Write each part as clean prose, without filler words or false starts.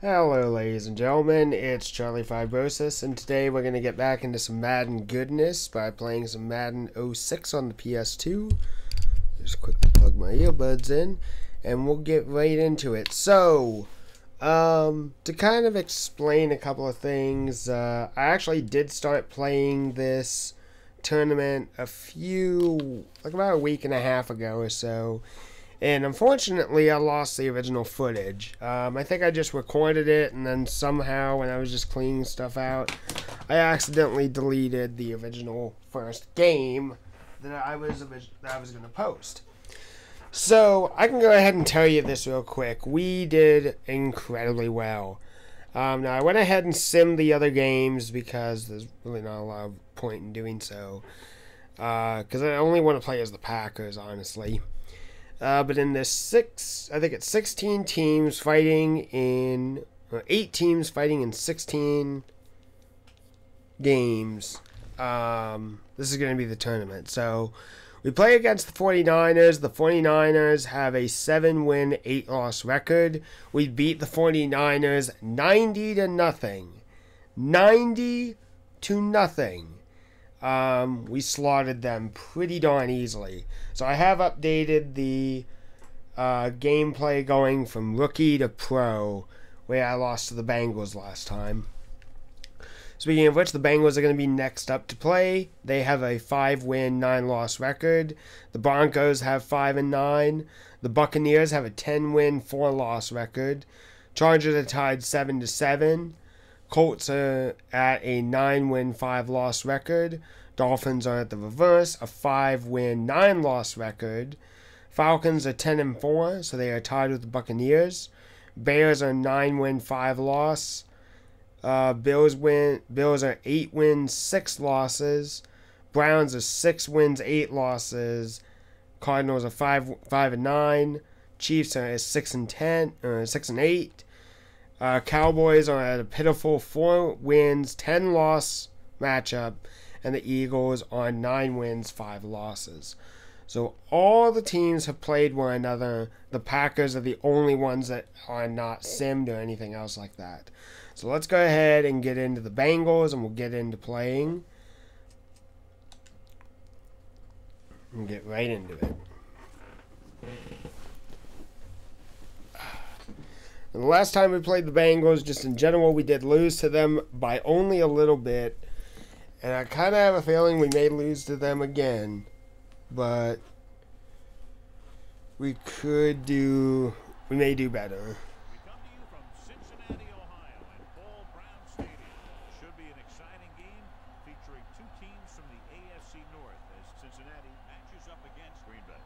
Hello ladies and gentlemen, it's Charlie Fibrosis, and today we're going to get back into some Madden goodness by playing some Madden 06 on the PS2. Just quickly plug my earbuds in, and we'll get right into it. So, to kind of explain a couple of things, I actually did start playing this tournament about a week and a half ago or so. And unfortunately, I lost the original footage. I think I just recorded it, and then somehow, when I was just cleaning stuff out, I accidentally deleted the original first game that I was going to post. So I can go ahead and tell you this real quick. We did incredibly well. Now I went ahead and simmed the other games because there's really not a lot of point in doing so. Because I only want to play as the Packers, honestly. But in this I think it's 16 teams fighting in, 8 teams fighting in 16 games. This is going to be the tournament. So, we play against the 49ers. The 49ers have a 7-win, 8-loss record. We beat the 49ers 90-0. 90-0. We slaughtered them pretty darn easily. So I have updated the gameplay going from rookie to pro, where I lost to the Bengals last time. Speaking of which, the Bengals are going to be next up to play. They have a 5-win, 9-loss record. The Broncos have 5-9. The Buccaneers have a 10-win, 4-loss record. Chargers are tied 7-7. Colts are at a 9-win, 5-loss record. Dolphins are at the reverse, a 5-win, 9-loss record. Falcons are 10-4, so they are tied with the Buccaneers. Bears are 9-win, 5-loss. Bills are 8 wins, 6 losses. Browns are 6 wins, 8 losses. Cardinals are 5-9. Chiefs are 6-8. Cowboys are at a pitiful 4 wins, 10 loss matchup, and the Eagles are 9 wins, 5 losses. So all the teams have played one another. The Packers are the only ones that are not simmed or anything else like that. So let's go ahead and get into the Bengals, and we'll get into playing. And get right into it. And the last time we played the Bengals, just in general, we did lose to them by only a little bit. And I kind of have a feeling we may lose to them again. But we may do better. We come to you from Cincinnati, Ohio, and Paul Brown Stadium. Should be an exciting game featuring 2 teams from the AFC North as Cincinnati matches up against Green Bay.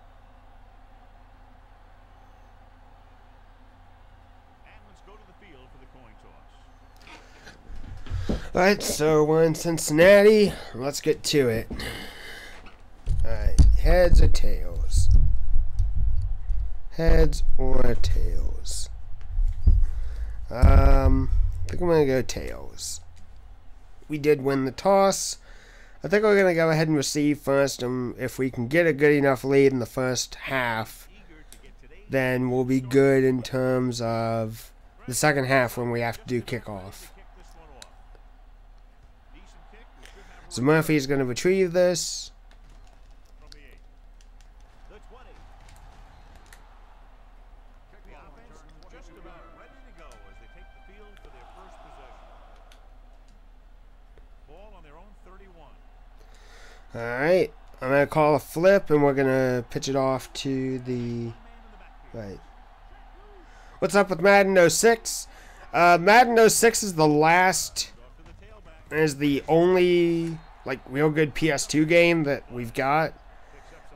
And let's go to the field for the coin toss. Alright, so we're in Cincinnati. Let's get to it. Alright, heads or tails? Heads or tails? I think I'm going to go tails. We did win the toss. I think we're going to go ahead and receive first, and if we can get a good enough lead in the first half, then we'll be good in terms of the second half when we have to do kickoff. So Murphy's going to retrieve this. Alright, I'm going to call a flip, and we're going to pitch it off to the right. What's up with Madden 06? Madden 06 is the only real good PS2 game that we've got.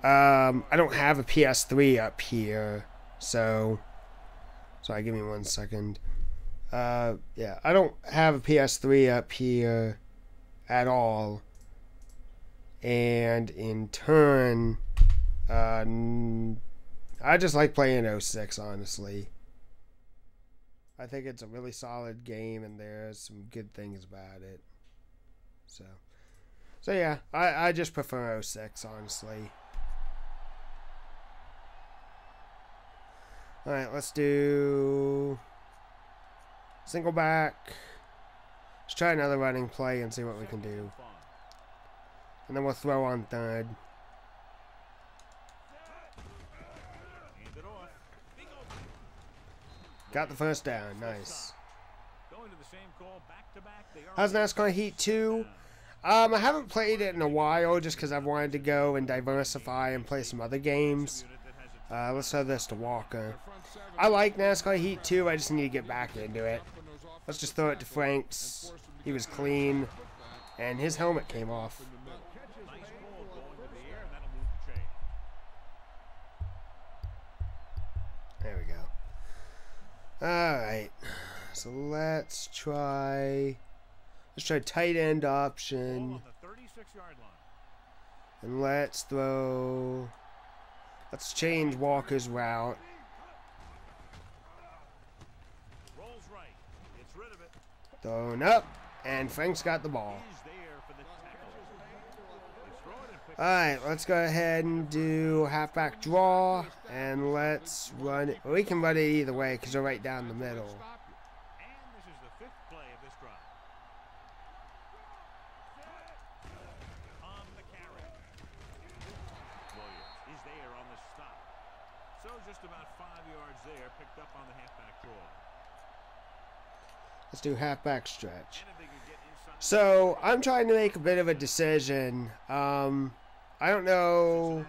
I don't have a PS3 up here, so sorry, give me 1 second. Yeah, I don't have a PS3 up here at all. And in turn, I just like playing 06, honestly. I think it's a really solid game, and there's some good things about it. So yeah, I just prefer 06, honestly. Alright, let's do Single back. Let's try another running play and see what we can do. And then we'll throw on third. Got the first down. Nice. How's NASCAR Heat 2? I haven't played it in a while just because I've wanted to go and diversify and play some other games. Let's throw this to Walker. I like NASCAR Heat 2. I just need to get back into it. Let's just throw it to Franks. He was clean. And his helmet came off. There we go. Alright. So let's try tight end option. And let's change Walker's route. Thrown up, and Frank's got the ball. Alright, let's go ahead and do halfback draw, and let's run it. We can run it either way because we're right down the middle. And this is the 5th play of this drive. On the carry. Williams is there on the stop. So just about 5 yards there, picked up on the halfback draw. Let's do halfback stretch. So I'm trying to make a bit of a decision. I don't know.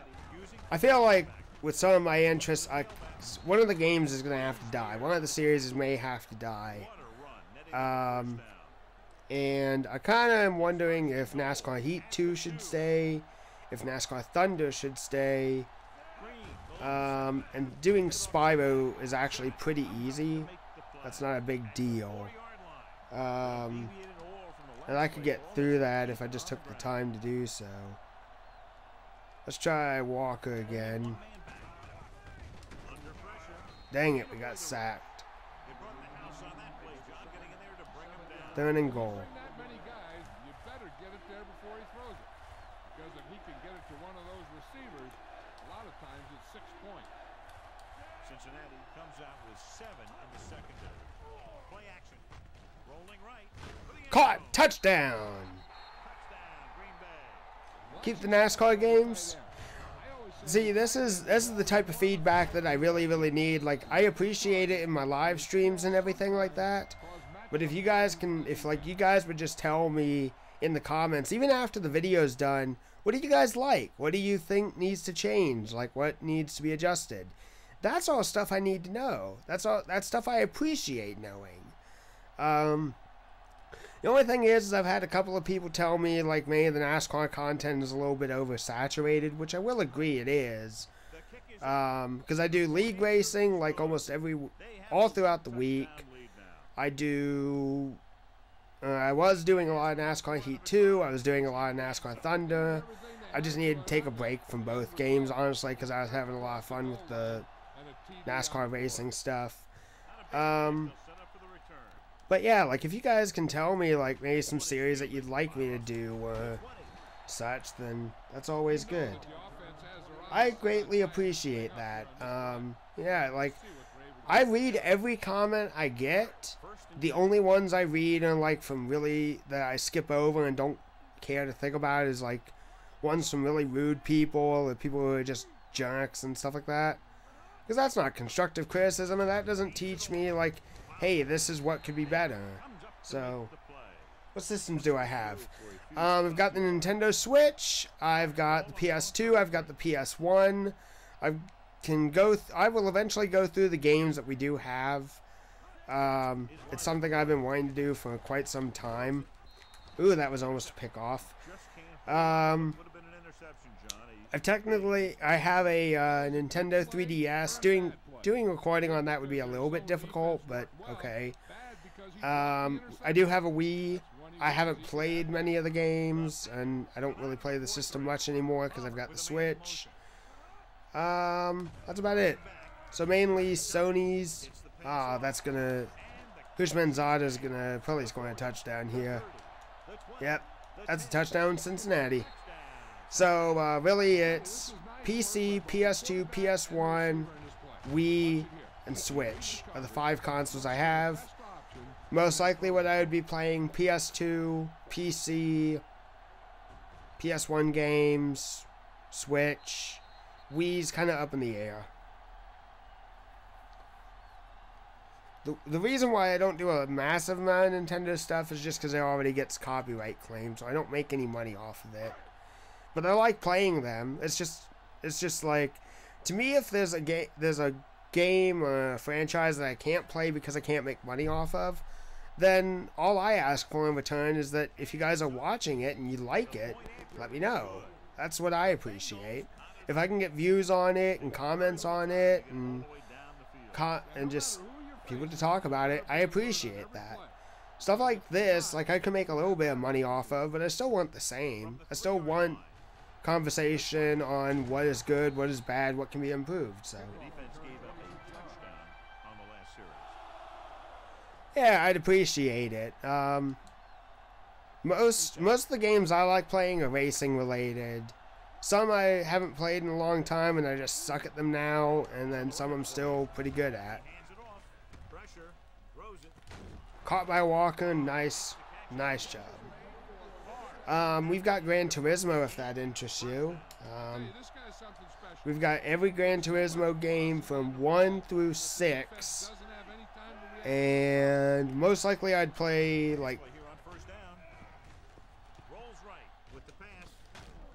I feel like with some of my interests, one of the games is going to have to die. One of the series may have to die. And I kind of am wondering if NASCAR Heat 2 should stay, if NASCAR Thunder should stay. And doing Spyro is actually pretty easy. That's not a big deal. And I could get through that if I just took the time to do so. Let's try Walker again. Dang it, we got sacked. Third and goal. You better get it there before he throws it. Because if he can get it to one of those receivers, a lot of times it's 6 points. Cincinnati comes out with 7 in the secondary. Play action. Rolling right. Caught! Touchdown! Touchdown, Green Bay. Keep the NASCAR games. See, this is the type of feedback that I really need. Like, I appreciate it in my live streams and everything like that. But if you guys you guys would just tell me in the comments, even after the video's done, what do you guys like? What do you think needs to change? Like, what needs to be adjusted? That's all stuff I need to know. That's stuff I appreciate knowing. The only thing is I've had a couple of people tell me, like, maybe the NASCAR content is a little bit oversaturated, which I will agree it is. Because I do league racing, like, almost all throughout the week. I was doing a lot of NASCAR Heat 2. I was doing a lot of NASCAR Thunder. I just needed to take a break from both games, honestly, because I was having a lot of fun with the NASCAR racing stuff. But yeah, like, if you guys can tell me, like, maybe some series that you'd like me to do or such, then that's always good. I greatly appreciate that. Yeah, like, I read every comment I get. The only ones I read are, like, from really, that I skip over and don't care to think about is, like, ones from really rude people or people who are just jerks and stuff like that. Because that's not constructive criticism, and that doesn't teach me, like, hey, this is what could be better. So, what systems do I have? I've got the Nintendo Switch. I've got the PS2. I've got the PS1. I will eventually go through the games that we do have. It's something I've been wanting to do for quite some time. Ooh, that was almost a pick off. I have a Nintendo 3DS. Doing recording on that would be a little bit difficult, but okay. I do have a Wii. I haven't played many of the games, and I don't really play the system much anymore because I've got the Switch. That's about it. So mainly Sony's. That's gonna. Hushmanzada's gonna probably score a touchdown here. Yep, that's a touchdown, Cincinnati. So really, it's PC, PS2, PS1, Wii, and Switch are the 5 consoles I have. Most likely what I would be playing, PS2, PC, PS1 games, Switch, Wii's kind of up in the air. The reason why I don't do a massive amount of Nintendo stuff is just because it already gets copyright claims, so I don't make any money off of it. But I like playing them. It's just like, to me, if there's a game or a franchise that I can't play because I can't make money off of, then all I ask for in return is that if you guys are watching it and you like it, let me know. That's what I appreciate. If I can get views on it and comments on it and just people to talk about it, I appreciate that. Stuff like this, like, I can make a little bit of money off of, but I still want the same. I still want conversation on what is good, what is bad, what can be improved. So yeah, I'd appreciate it. Most of the games I like playing are racing related. Some I haven't played in a long time and I just suck at them now, and then some I'm still pretty good at. Caught by Walker, nice job. We've got Gran Turismo, if that interests you. We've got every Gran Turismo game from 1 through 6. And most likely I'd play, like...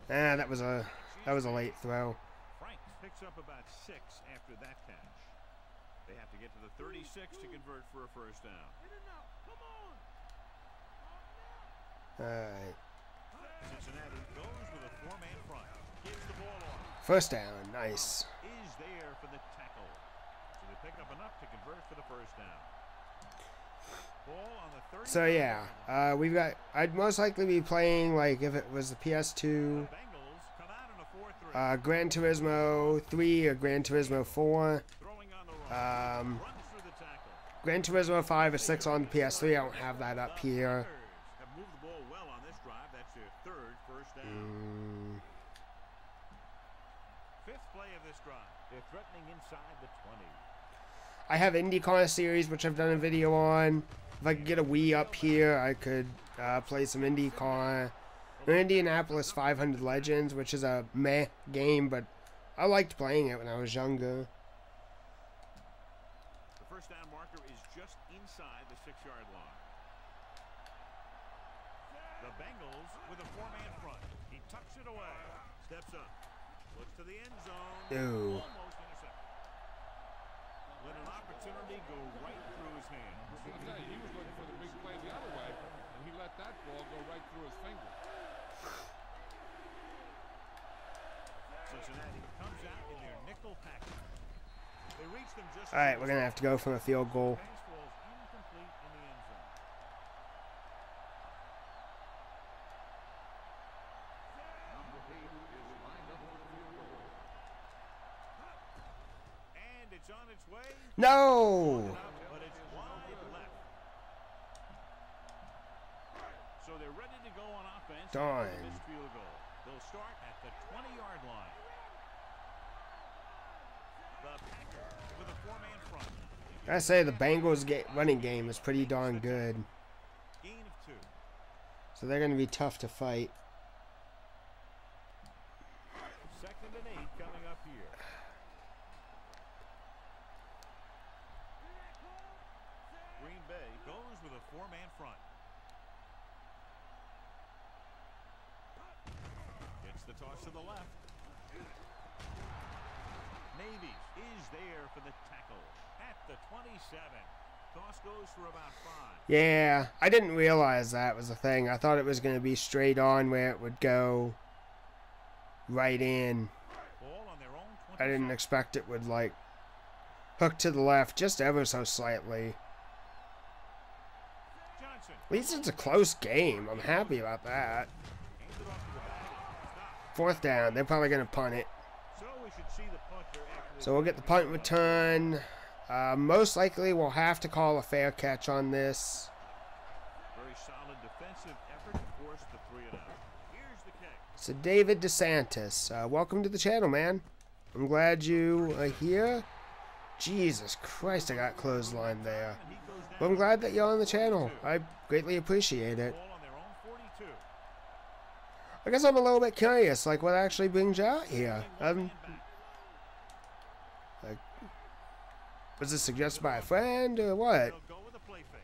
that was a late throw. Franks picks up about 6 after that catch. They have to get to the 36 to convert for a first down. Alright. Cincinnati goes with a 4-man front. Gives the ball off. First down, nice. Is there for the tackle. So they pick up enough to convert for the first down. Ball on the 30. So yeah, I'd most likely be playing, like, if it was the PS2, Gran Turismo 3 or Gran Turismo 4. Gran Turismo 5 or 6 on the PS3, I don't have that up here. I have IndyCar series, which I've done a video on. If I could get a Wii up here, I could play some IndyCar. Or Indianapolis 500 Legends, which is a meh game, but I liked playing it when I was younger. The first down marker is just inside the 6-yard line. The Bengals with a 4-man front. He tucks it away. Steps up. Looks to the end zone. Ooh. Almost intercepted. Let an opportunity go right through his hands. I'll tell you, he was looking for the big play the other way, and he let that ball go right through his finger. Cincinnati comes out in their nickel package. They reach them just. All right, we're gonna have to go for a field goal. Pass falls incomplete in the end zone. And it's on its way. No. But it's wide left. So they're ready to go on offense. Darn. After this field goal. They'll start at the 20-yard line. The Packers with a 4-man front. I say the Bengals running game is pretty darn good. Gain of 2. So they're going to be tough to fight. 2nd and 8 coming up here. Green Bay goes with a 4-man front. Gets the toss to the left. Navy is there for the tackle at the 27. Toss goes for about 5. Yeah, I didn't realize that was a thing. I thought it was going to be straight on where it would go right in. Ball on their own 26. I didn't expect it would, like, hook to the left just ever so slightly. Johnson. At least it's a close game. I'm happy about that. Hands it off to the back. 4th down. They're probably going to punt it. So we should see the punter after this. So we'll get the punt return. Most likely we'll have to call a fair catch on this. Very solid defensive effort to force the 3 and out. Here's the kick. So David DeSantis, welcome to the channel, man. I'm glad you are here. Jesus Christ, I got clotheslined there. Well, I'm glad that you're on the channel. I greatly appreciate it. Ball on their own 42. I guess I'm a little bit curious, like, what actually brings you out here? Like, was this suggested by a friend, or what? They'll go with a play fake.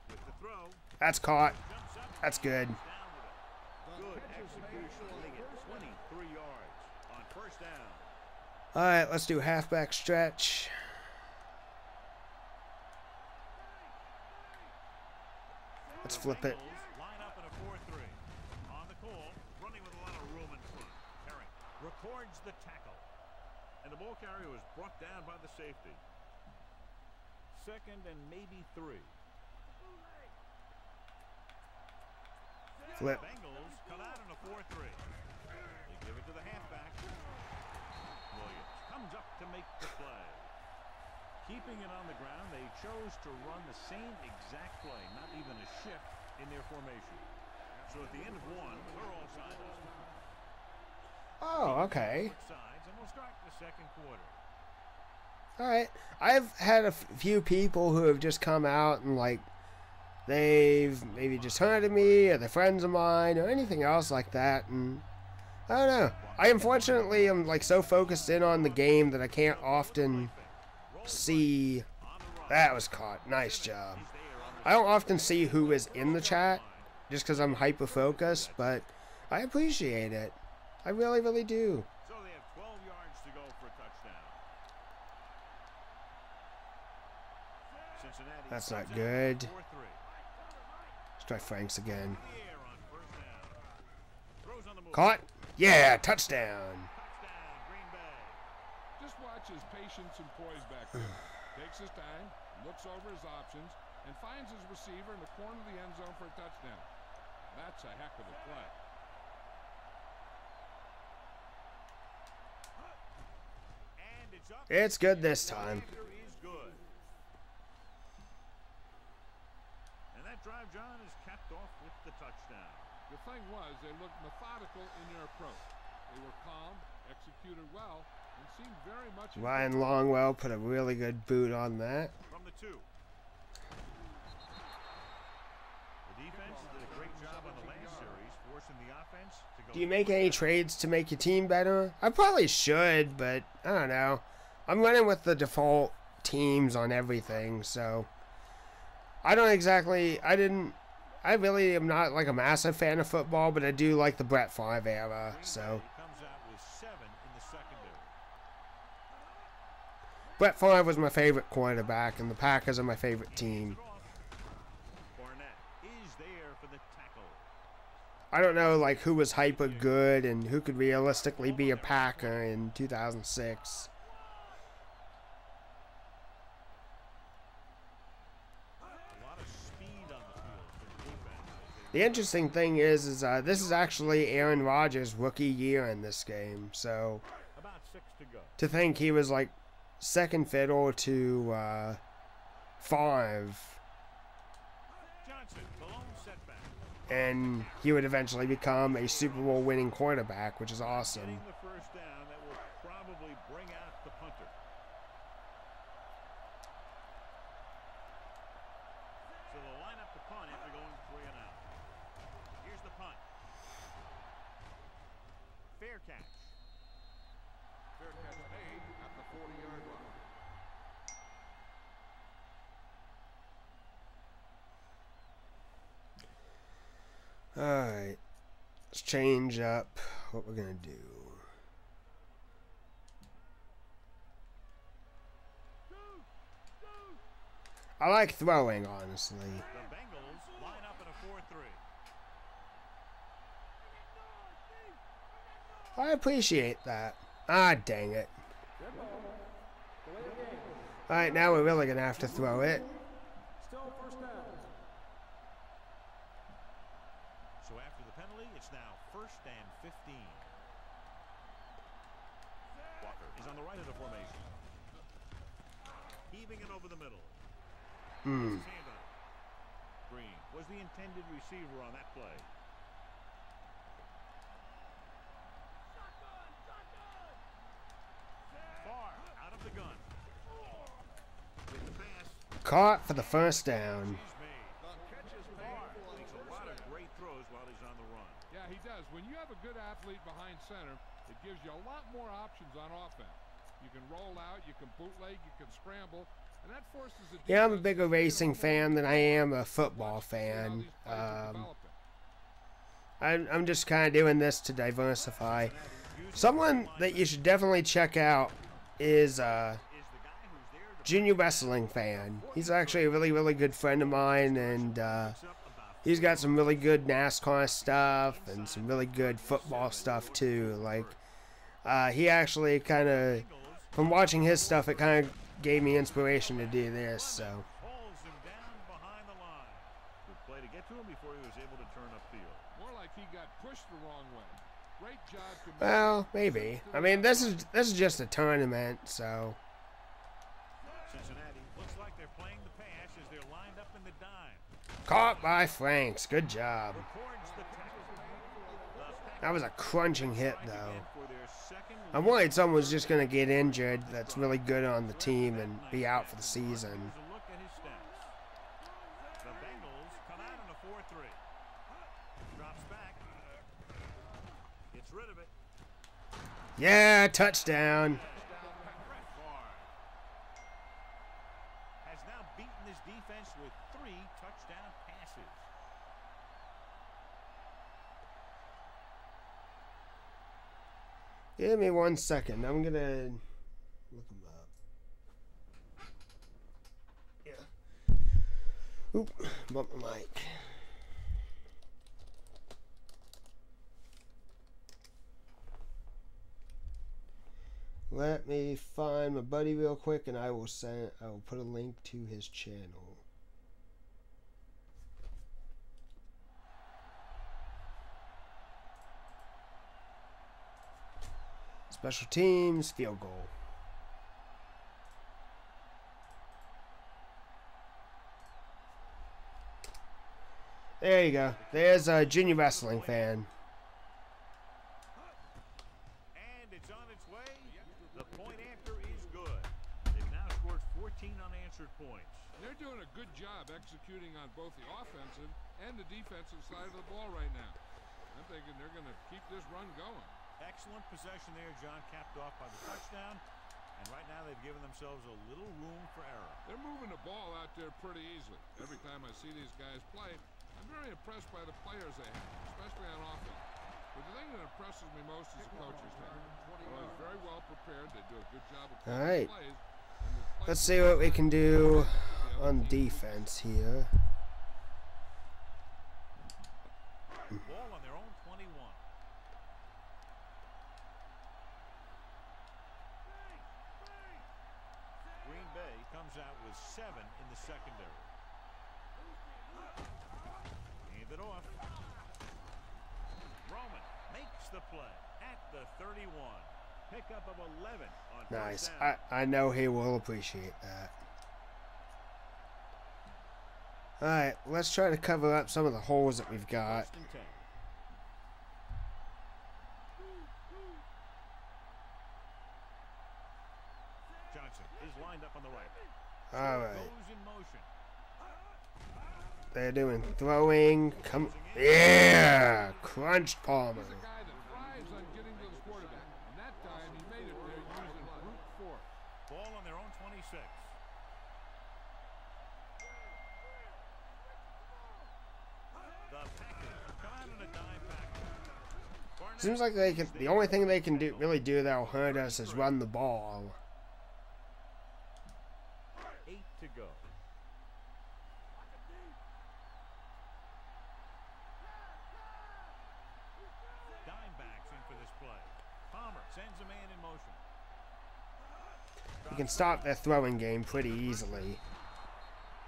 With the throw, That's caught. jumps up, That's good. down with it. Good execution. They get 23 yards on first down. Alright, let's do halfback stretch. Let's flip it. Bengals line up in a 4-3. On the call, running with a lot of room in front. Herring records the tackle. And the ball carrier was brought down by the safety. Second and maybe 3. Flip. Bengals come out in a 4-3. They give it to the halfback. Williams comes up to make the play. Keeping it on the ground, they chose to run the same exact play, not even a shift in their formation. So at the end of 1, we're all sides. Oh, okay. Sides, and we'll start the second quarter. Alright. I've had a few people who have just come out and, like, they've maybe just heard of me, or they're friends of mine, or anything else like that, and I don't know. I unfortunately am, like, so focused in on the game that I can't often see. That was caught. Nice job. I don't often see who is in the chat just because I'm hyper focused, but I appreciate it. I really, really do. So they have 12 yards to go for a touchdown. Cincinnati. That's not good. 4-3. Let's try Franks again. The air on first down. Throws on the move. Caught. Yeah, touchdown. Touchdown, Green Bay. Just watch his patience and poise back there. Takes his time, looks over his options, and finds his receiver in the corner of the end zone for a touchdown. That's a heck of a play. And it's up. It's good this time. Is good. And that drive, John, is capped off with the touchdown. The thing was, they looked methodical in their approach. They were calm, executed well, and seemed very much... Ryan Longwell put a really good boot on that. From the 2. The defense did a great job on the last series, forcing the offense to go... Do you make any trades to make your team better? I probably should, but I don't know. I'm running with the default teams on everything, so I don't exactly... I really am not like a massive fan of football, but I do like the Brett Favre era, so... He comes out with 7 in the secondary. Brett Favre was my favorite quarterback, and the Packers are my favorite team. Barnett is there for the tackle. I don't know like who was hyper good and who could realistically be a Packer in 2006. A lot of speed on the field for the defense. The interesting thing is this is actually Aaron Rodgers' rookie year in this game, so About 6 to go. to think he was like second fiddle to Favre, Johnson, the lone setback. and he would eventually become a Super Bowl winning quarterback, which is awesome. Getting the first down, that will probably bring out the punter. So they'll line up the punt after going 3 and out. Here's the punt. Fair catch. Fair catch made at the 40-yard line. Alright, let's change up what we're going to do. I like throwing, honestly. The Bengals line up in a 4-3. I appreciate that. Ah, dang it. Alright, now we're really going to have to throw it. Still first down. So after the penalty, it's now 1st and 15. Walker is on the right of the formation. Heaving it over the middle. His handoff. Green was the intended receiver on that play. Far out of the gun. Caught for the first down. Catches far. Makes a lot of great throws while he's on the run. Yeah, he does. When you have a good athlete behind center, it gives you a lot more options on offense. You can roll out, you can bootleg, you can scramble, and that forces the defense. Yeah, I'm a bigger racing fan than I am a football fan. I'm just kind of doing this to diversify. Someone that you should definitely check out is Junior Wrestling Fan. He's actually a really, really good friend of mine, and he's got some really good NASCAR stuff and some really good football stuff too. Like, he actually kind of, from watching his stuff, it kind of gave me inspiration to do this. So. Pulls him down behind the line. Good play to get to him before he was able to turn upfield. More like he got pushed the wrong way. Great job to Well, maybe. I mean, this is just a tournament, so. Cincinnati looks like they're playing the pass as they're lined up in the dime. Caught by Franks. Good job. Records the tackle. That was a crunching hit, though. For their second I'm worried someone was just going to get injured that's really good on the team and be out for the season. Here's a look at his stats. The Bengals come out in a 4-3. Drops back. Gets rid of it. Yeah, touchdown. Has now beaten this defense with 3 touchdown passes. Give me 1 second. I'm going to look him up. Yeah. Oop, bump the mic. Let me find my buddy real quick, and I will put a link to his channel. Special teams, field goal. There you go. There's a Junior Wrestling Fan. And it's on its way. The point after is good. They've now scored 14 unanswered points. They're doing a good job executing on both the offensive and the defensive side of the ball right now. I'm thinking they're going to keep this run going. Excellent possession there, John, capped off by the touchdown. And right now they've given themselves a little room for error. They're moving the ball out there pretty easily. Every time I see these guys play, I'm very impressed by the players they have, especially on offense. But the thing that impresses me most is the coaching staff. They're very well prepared. They do a good job of All right. plays. Let's see what we can do on defense here. Ball on their own 21. Green Bay comes out with 7 in the secondary. Hand it off. Roman makes the play at the 31. Pickup of 11 on Nice. first down. I know he will appreciate that. Alright, let's try to cover up some of the holes that we've got. First and 10. Johnson is lined up on the right. Alright. Goes in motion. They're doing throwing. Come. Yeah! Crunched Palmer. He's a guy that thrives on getting to the quarterback. And that time he made it there using brute force. Ball on their own 26. The Packers come out in a dime package. Barnett Seems like they can. The only thing they can do that'll hurt us is run the ball. 8 to go. Dimebacks in for this play. Palmer sends a man in motion. You can stop their throwing game pretty easily.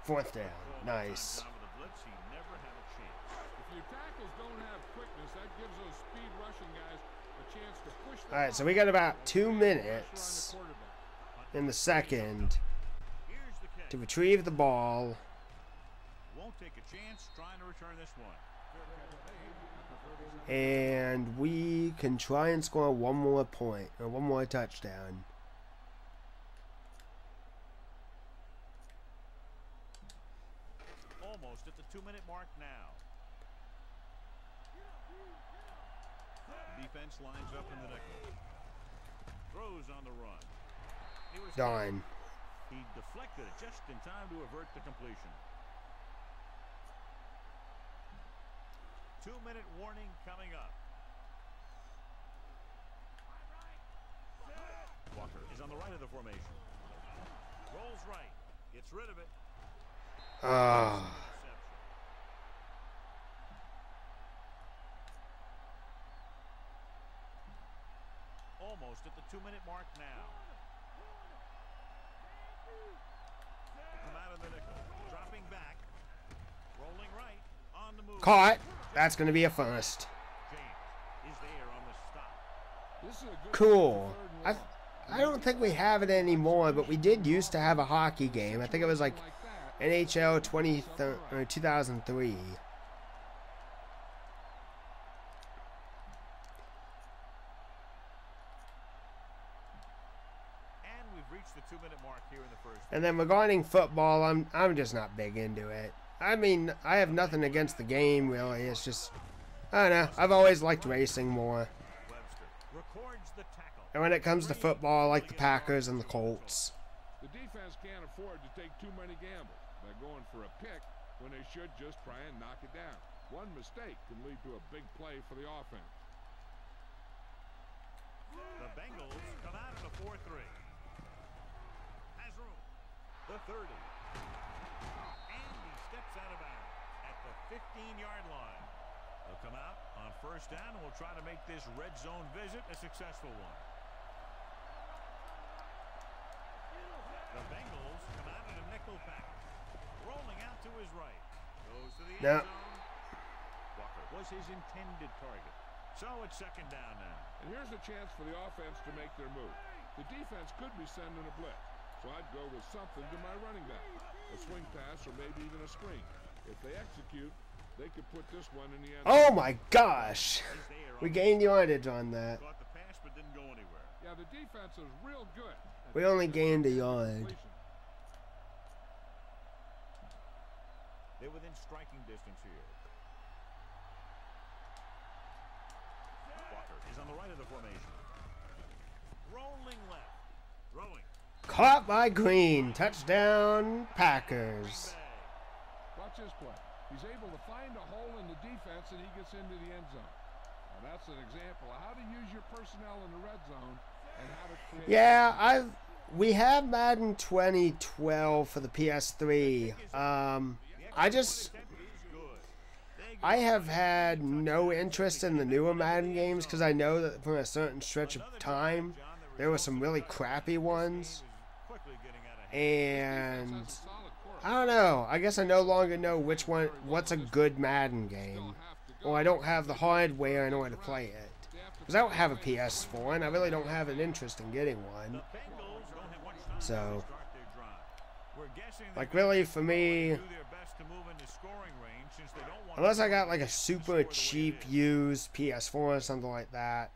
4th down. Nice. Top of the blitz, he never had a chance. If your tackles don't have quickness, that gives those speed rushing guys a chance to push the Alright, so ball. we got about 2 Pressure on minutes the quarterback. in the second Here's the kick. to retrieve the ball. Won't take a chance trying to return this one. And we can try and score one more point or one more touchdown. mark now. Defense lines up in the nickel. Throws on the run. He was Darn. He deflected it just in time to avert the completion. 2-minute warning coming up. Walker is on the right of the formation. Rolls right. Gets rid of it. Almost at the 2-minute mark now. Come out of the nickel. Dropping back. Rolling right. On the move. Caught. That's going to be a first. James is there on the stop. This is a good Cool. I don't think we have it anymore, but we did used to have a hockey game. I think it was like NHL 2003. And we've reached the 2-minute mark here in the first. And then regarding football, I'm just not big into it. I mean, I have nothing against the game, really. It's just, I don't know. I've always liked racing more. Webster records the tackle. And when it comes to football, I like the Packers and the Colts. The defense can't afford to take too many gambles by going for a pick when they should just try and knock it down. One mistake can lead to a big play for the offense. The Bengals come out in a 4-3. Has room. The 30. And he steps out of bounds at the 15-yard line. They'll come out on first down and we'll try to make this red zone visit a successful one. The Bengals come out in a nickel pack. Rolling out to his right. Goes to the end zone. Walker was his intended target. So it's second down now. And here's a chance for the offense to make their move. The defense could be sending a blitz, so I'd go with something to my running back. A swing pass or maybe even a screen. If they execute, they could put this one in the end zone. Oh my gosh! We gained yardage on that. Caught the pass but didn't go anywhere. Yeah, the defense is real good. We only gained a yard. They're within striking distance here. Walker is on the right of the formation. Rolling left. Throwing. Caught by Green. Touchdown, Packers. Watch this play. He's able to find a hole in the defense and he gets into the end zone. Now that's an example of how to use your personnel in the red zone and how to create. Yeah, we have Madden 2012 for the PS3. I have had no interest in the newer Madden games because I know that from a certain stretch of time there were some really crappy ones. And I don't know. I guess I no longer know what's a good Madden game. Or I don't have the hardware in order to play it. Because I don't have a PS4 and I really don't have an interest in getting one. So, like really for me, unless I got like a super cheap used PS4 or something like that,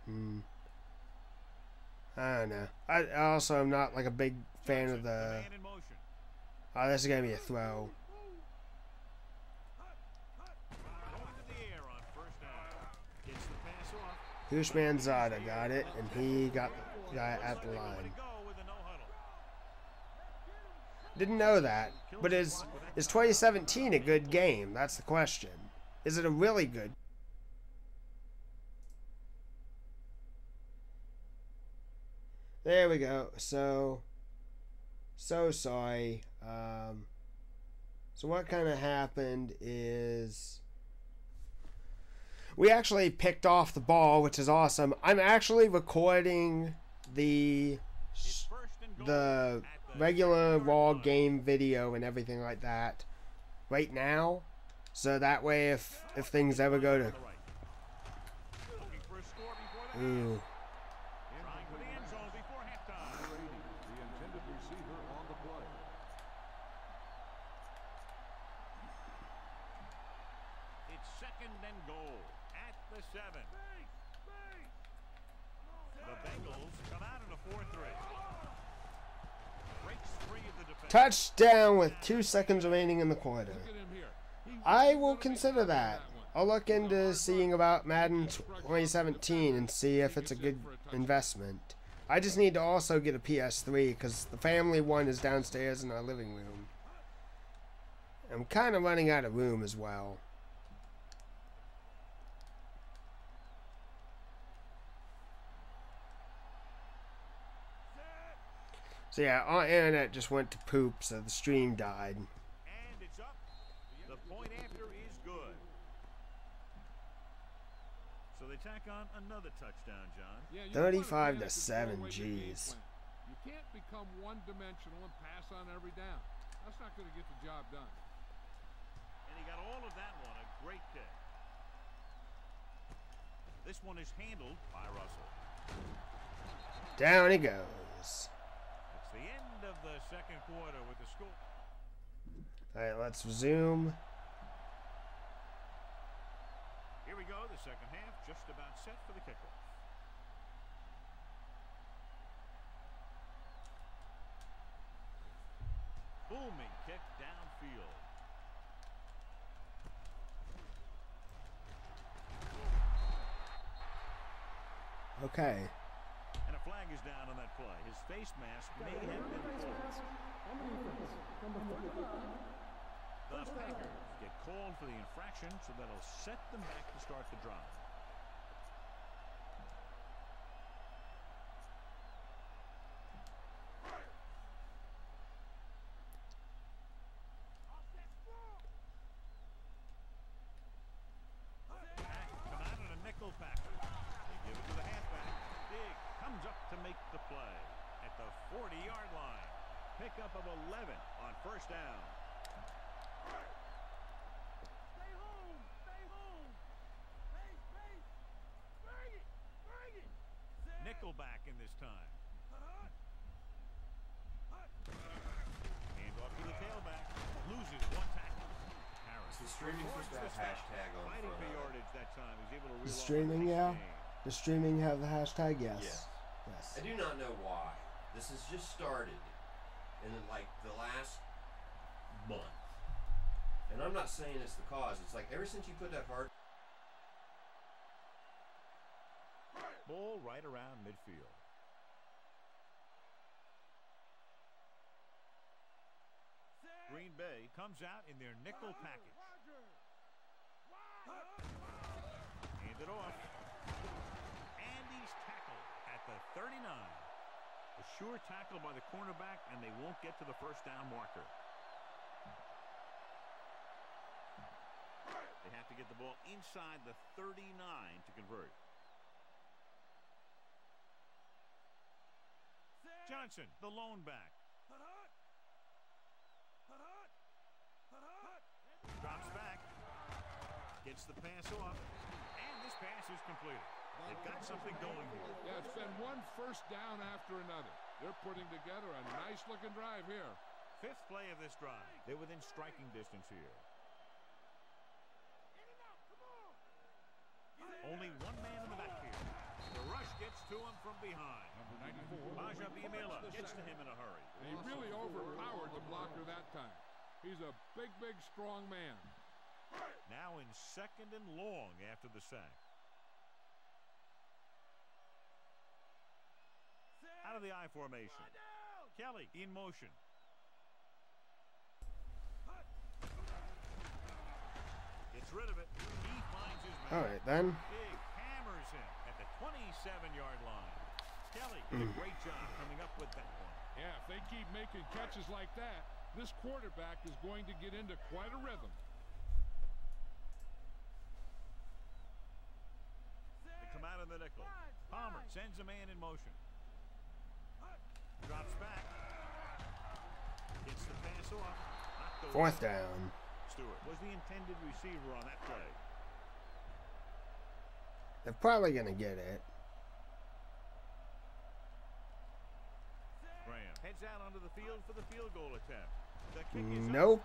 I don't know. I also am not like a big fan of the. Oh, this is gonna be a throw. Hushman Zada got it, and he got the guy at the line. Didn't know that, but is 2017 a good game? That's the question. Is it a really good? There we go. So sorry. So what kind of happened is we actually picked off the ball, which is awesome. I'm actually recording the regular raw game video and everything like that right now, so that way if things ever go to ooh. It's second and goal at the 7. The Bengals come out in a 4-3. Touchdown with 2 seconds remaining in the quarter. Look at him here. He I will consider that. I'll look into seeing about Madden 2017 and see if it's a good investment. I just need to also get a PS3 because the family one is downstairs in our living room. I'm kind of running out of room as well. So yeah, our internet just went to poop, so the stream died. And it's up. The point after is good. So they tack on another touchdown, John. Yeah, 35-7, jeez. You can't become one-dimensional and pass on every down. That's not going to get the job done. And he got all of that one. A great kick. This one is handled by Russell. Down he goes. It's the end of the second quarter with the score. Alright, let's resume. Here we go, the second half, just about set for the kickoff. Booming kick downfield. Okay. And a flag is down on that play. His face mask may have been pulled. The Packers get called for the infraction, so that'll set them back to start the drive. Come out in a nickel package. They give it to the halfback. Big comes up to make the play at the 40-yard line. Pickup of 11 on first down. Stay home! Stay home! Bring it! Bring it! Nickelback in this time. Hand off to the tailback. Loses one tackle. Harris. The streaming supposed to have hashtag on Fighting front for of it. yardage that time. He's able to The reel off streaming, a nice yeah. gain. The streaming have the hashtag, yes. Yes. Yes. I do not know why. This has just started in like the last month. And I'm not saying it's the cause. It's like ever since you put that hard. Ball right around midfield. Green Bay comes out in their nickel package. Hand it off. And he's tackled at the 39. A sure tackle by the cornerback, and they won't get to the first down marker. They have to get the ball inside the 39 to convert. Johnson, the lone back. Drops back. Gets the pass off. And this pass is completed. They've got something going here. Yeah, it's been one first down after another. They're putting together a nice-looking drive here. Fifth play of this drive. They're within striking distance here. Only one man in the backfield. The rush gets to him from behind. Number 94. Bajabamila gets to him in a hurry. And he really overpowered the blocker that time. He's a big, strong man. Now in second and long after the sack. Out of the I formation. Kelly in motion. Gets rid of it. He finds his man. All right, then. Big hammers him at the 27-yard line. Kelly did a great job coming up with that one. Yeah, if they keep making catches like that, this quarterback is going to get into quite a rhythm. They come out in the nickel. Palmer sends a man in motion. Drops back. Gets the pass off. Knocked away. Fourth down. Stewart was the intended receiver on that play. They're probably going to get it. Graham heads out onto the field for the field goal attempt. The kick is up, Nope.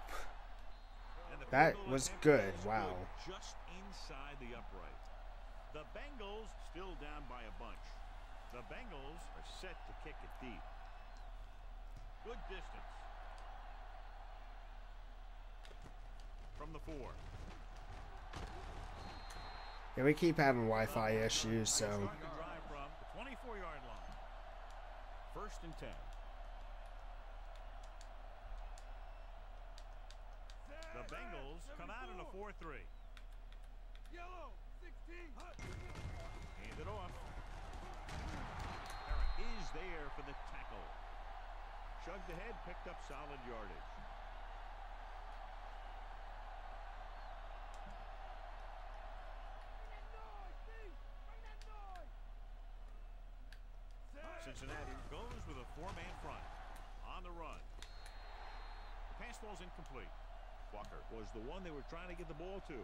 and the That field goal was attempt good. is Wow. Just inside the upright. The Bengals still down by a bunch. The Bengals are set to kick it deep. Good distance. from the 4. Yeah, we keep having Wi-Fi issues, so. Start the drive from the 24-yard line. 1st and 10. The Bengals come out in a 4-3. Yellow, 16. Hand it off. Parrott is there for the tackle. Chugged ahead, picked up solid yardage. Cincinnati goes with a 4-man front. On the run. The pass ball's incomplete. Walker was the one they were trying to get the ball to.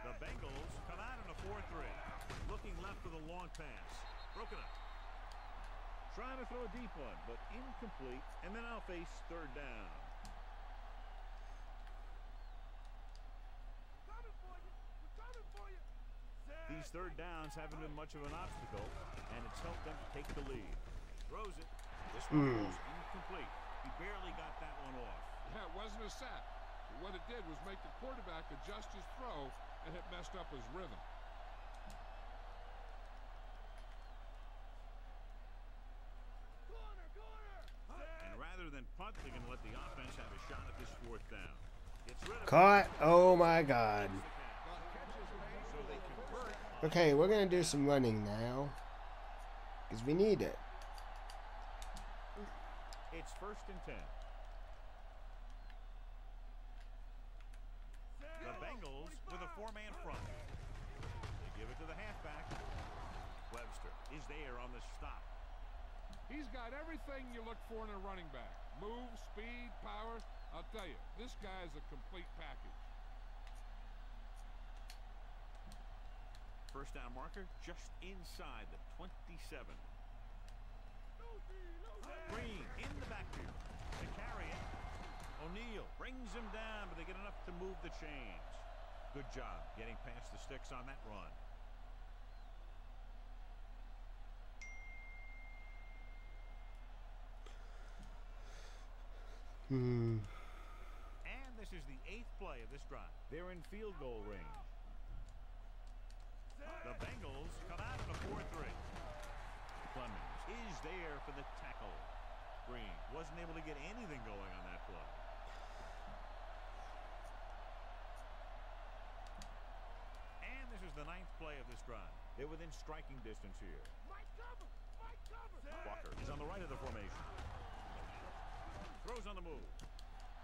The Bengals come out in a 4-3. Looking left for the long pass. Broken up. Trying to throw a deep one, but incomplete. And then I'll face 3rd down. These 3rd downs haven't been much of an obstacle, and it's helped them take the lead. Throws it. This one goes incomplete. He barely got that one off. Yeah, it wasn't a sack. But what it did was make the quarterback adjust his throw, and it messed up his rhythm. And rather than punt, they're going to let the offense have a shot at this 4th down. It's rid of Caught. Oh my God. so they convert. Okay, we're going to do some running now. Because we need it. It's 1st and 10. The Bengals with a 4-man front. They give it to the halfback. Webster is there on the stop. He's got everything you look for in a running back. Move, speed, power. I'll tell you, this guy is a complete package. 1st down marker just inside the 27. Green in the backfield. They carry it. O'Neal brings him down, but they get enough to move the chains. Good job getting past the sticks on that run. And this is the 8th play of this drive. They're in field goal range. The Bengals come out in a 4-3. Clemens is there for the tackle. Green wasn't able to get anything going on that play. And this is the 9th play of this drive. They're within striking distance here. Walker is on the right of the formation. Throws on the move.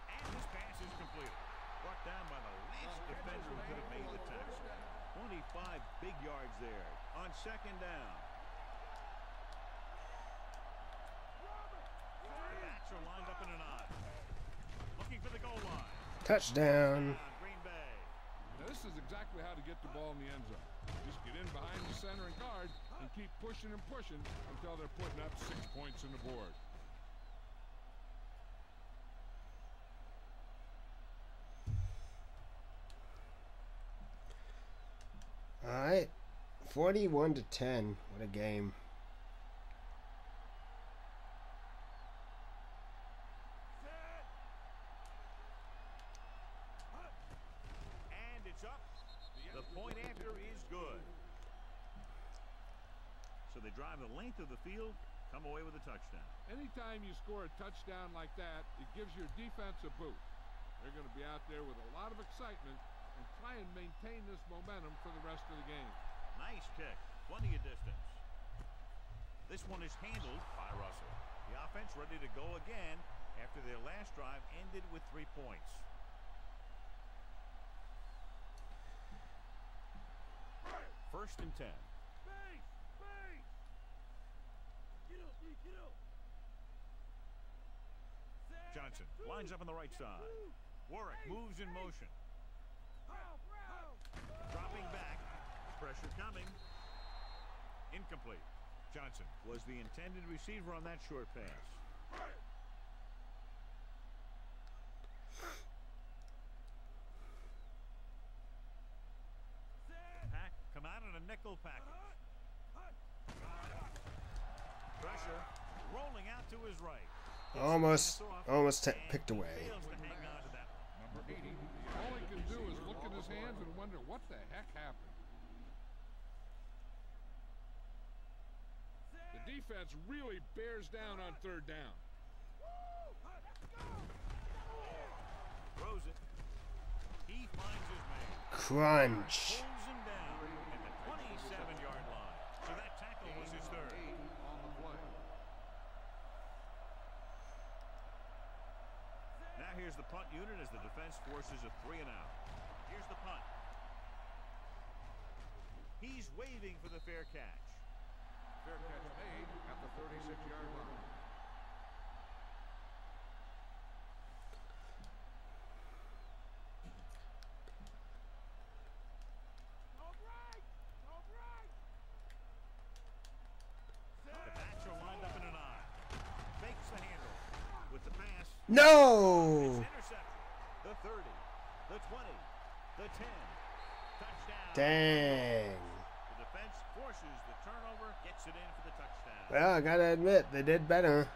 And this pass is completed. Brought down by the last defender who could have made the tackle. 25 big yards there on 2nd down. The backs are lined up in an I. Looking for the goal line. Touchdown. Green Bay. Now, this is exactly how to get the ball in the end zone. Just get in behind the center and guard and keep pushing and pushing until they're putting up 6 points on the board. All right. 41-10. What a game. And it's up. The point after is good. So they drive the length of the field, come away with a touchdown. Anytime you score a touchdown like that, it gives your defense a boost. They're going to be out there with a lot of excitement and try and maintain this momentum for the rest of the game. Nice kick. Plenty of distance. This one is handled by Russell. The offense ready to go again after their last drive ended with 3 points. First and 10. Johnson lines up on the right side. Warwick moves in motion. Dropping back. Pressure coming. Incomplete. Johnson was the intended receiver on that short pass. Pack come out in a nickel package. Pressure rolling out to his right. Almost picked away. Fails to hang on to that one. Number 80. All he can do is look at his hands and wonder what the heck happened. The defense really bears down on third down. Throws it. He finds his man. Crunch. Pulls him down at the 27-yard line. So that tackle was his third. On the play. Now here's the punt unit as the defense forces a 3-and-out. Here's the punt. He's waving for the fair catch. Fair catch made at the 36-yard line. The backs are lined up in an eye. Fakes the handle. With the pass. No! It's intercepted. The 30. The 20. The 10. Touchdown. Dang. The defense forces the turnover. Gets it in for the touchdown. Well, I gotta admit, they did better.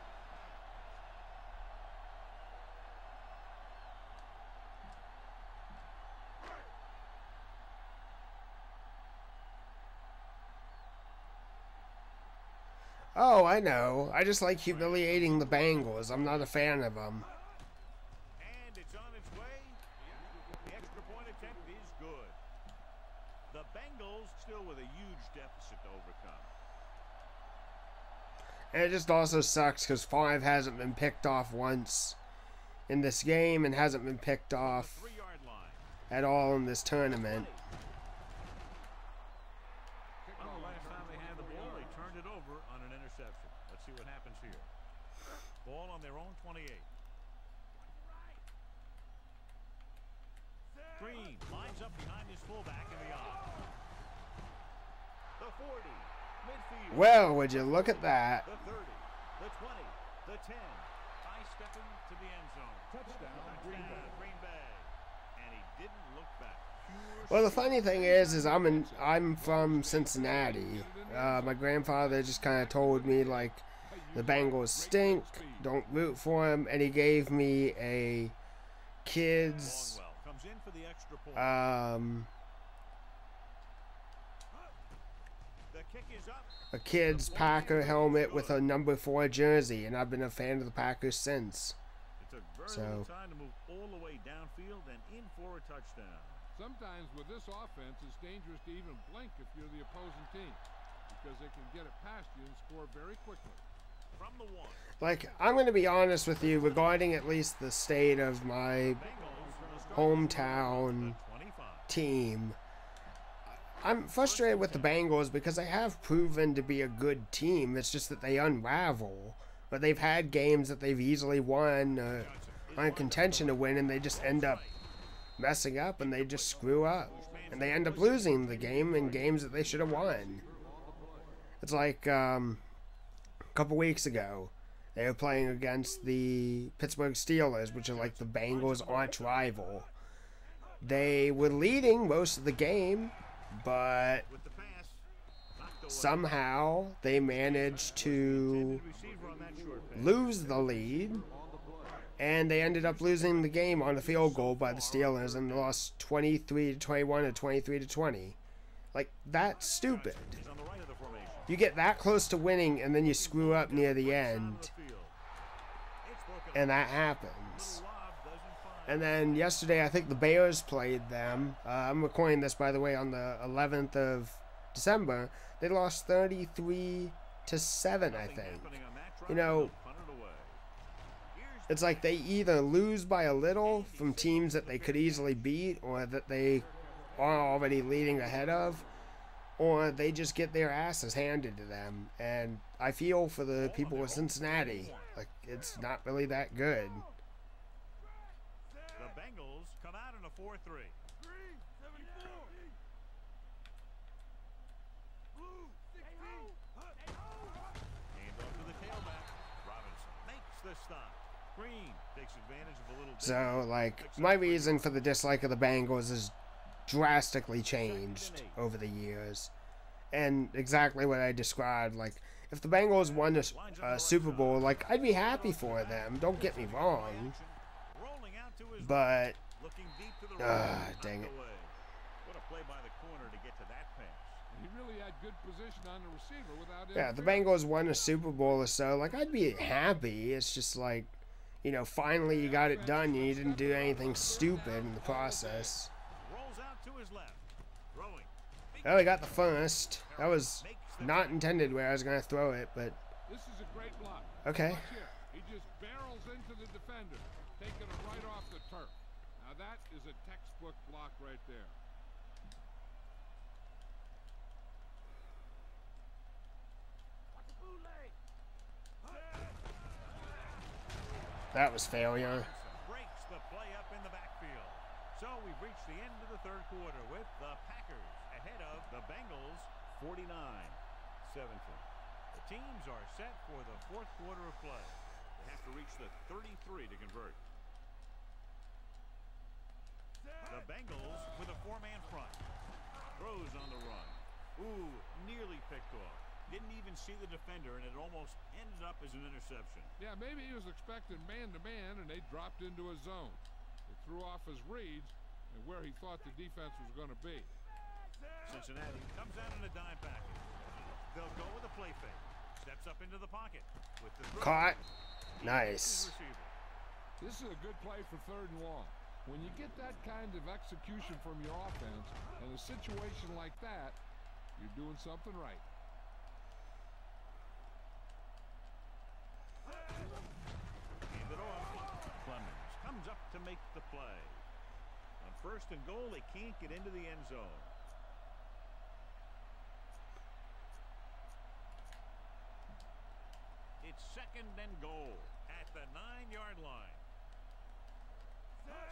Oh, I know. I just like humiliating the Bengals. I'm not a fan of them. And it's on its way. The extra point attempt is good. The Bengals still with a huge deficit to overcome. And it just also sucks because 5 hasn't been picked off once in this game and hasn't been picked off 3-yard line. at all in this tournament. Well, the last time they had the ball, they turned it over on an interception. Let's see what happens here. Ball on their own 28. Green lines up behind his fullback in the eye. The 40. Midfield. Well, would you look at that? The 30. The 20. The 10. High stepping to the end zone. Touchdown, Green Bay. Green Bay. And he didn't look back. Pure Well, the funny thing is I'm from Cincinnati. My grandfather just kind of told me like the Bengals stink, don't root for them, and he gave me a kids well. Comes in for the extra point. The kick is up. a kid's Packer helmet with a number 4 jersey, and I've been a fan of the Packers since. It took very So- little time to move all the way downfield and in for a touchdown. Sometimes with this offense, it's dangerous to even blink if you're the opposing team because they can get it past you and score very quickly. From the 1. Like, I'm going to be honest with you regarding at least the state of my Bengals hometown 25. team. I'm frustrated with the Bengals because they have proven to be a good team. It's just that they unravel. But they've had games that they've easily won, on contention to win, and they just end up messing up and they just screw up. And they end up losing the game in games that they should have won. It's like a couple weeks ago, they were playing against the Pittsburgh Steelers, which are like the Bengals' arch rival. They were leading most of the game, but With the pass. Knocked away. somehow they managed to Intended receiver on that short pass. lose the lead, and they ended up losing the game on a field goal by the Steelers and lost 23-21 or 23-20. Like, that's stupid. He's on the right of the formation. You get that close to winning and then you screw up near the end, It's broken and up. that happens. Lob doesn't find. And then yesterday, I think the Bears played them. I'm recording this, by the way, on the 11th of December. They lost 33-7, I Nothing think. happening on that drive, You know, they'll punt it away. Here's it's like they either lose by a little from teams that they could easily beat or that they are already leading ahead of, or they just get their asses handed to them. And I feel for the people of Cincinnati. Like, it's not really that good. the Bengals come out in a 4-3. Green, 74. Blue, 16. Hands off to the tailback. Robinson makes the stop. Green takes advantage of a little. So, like, my reason for the dislike of the Bengals has drastically changed over the years. And exactly what I described, like, if the Bengals won a Super Bowl, like, I'd be happy for them. Don't get me wrong. But, dang it. What a play by the corner to get to that pass. He really had good position on the receiver without Yeah, if the interference. Bengals won a Super Bowl or so, like, I'd be happy. It's just like, you know, finally you got it done and you didn't do anything stupid in the process. Rolls out to his left. Throwing. Well, he got the first. That was not intended where I was going to throw it, but This is a great block. okay. Watch here. He just barrels into the defender, taking him right off the turf. Now that is a textbook block right there. That was failure. Breaks the play up in the backfield. So we've reached the end of the third quarter with the Packers ahead of the Bengals 49-17. The teams are set for the fourth quarter of play. They have to reach the 33 to convert. The Bengals with a four-man front. Throws on the run. Ooh, nearly picked off. Didn't even see the defender, and it almost ended up as an interception. Yeah, maybe he was expecting man-to-man, and they dropped into a zone. It threw off his reads and where he thought the defense was going to be. Cincinnati comes out in a dime package. They'll go with a play fake. Steps up into the pocket. With the throw. Caught. His Nice. receiver. This is a good play for 3rd and long. When you get that kind of execution from your offense in a situation like that, you're doing something right. Hand it off. Clemens comes up to make the play. On 1st and goal, they can't get into the end zone. It's 2nd and goal at the 9-yard line.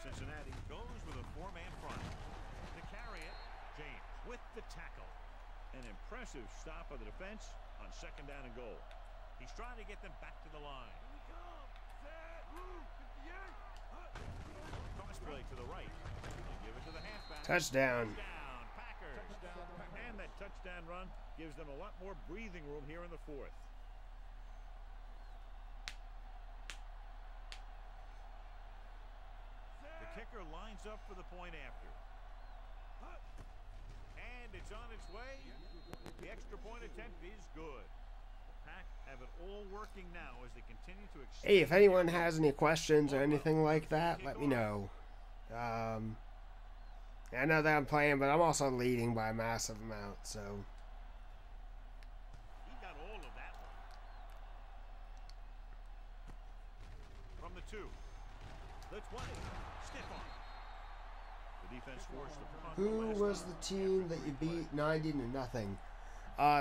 Cincinnati goes with a four-man front. To carry it, James with the tackle. An impressive stop of the defense on 2nd down and goal. He's trying to get them back to the line. Cross play to the right. They give it to the halfback. Touchdown. Touchdown, Packers. And that touchdown run gives them a lot more breathing room here in the 4th. The kicker lines up for the point after. And it's on its way. The extra point attempt is good. The Pack have it all working now as they continue to extend. Hey, if anyone has any questions or anything like that, let me know. I know that I'm playing, but I'm also leading by a massive amount, so. He got all of that one. From the 2. The 20. Stiff arm. The defense forced the punt. Who was the team that you beat 90-0?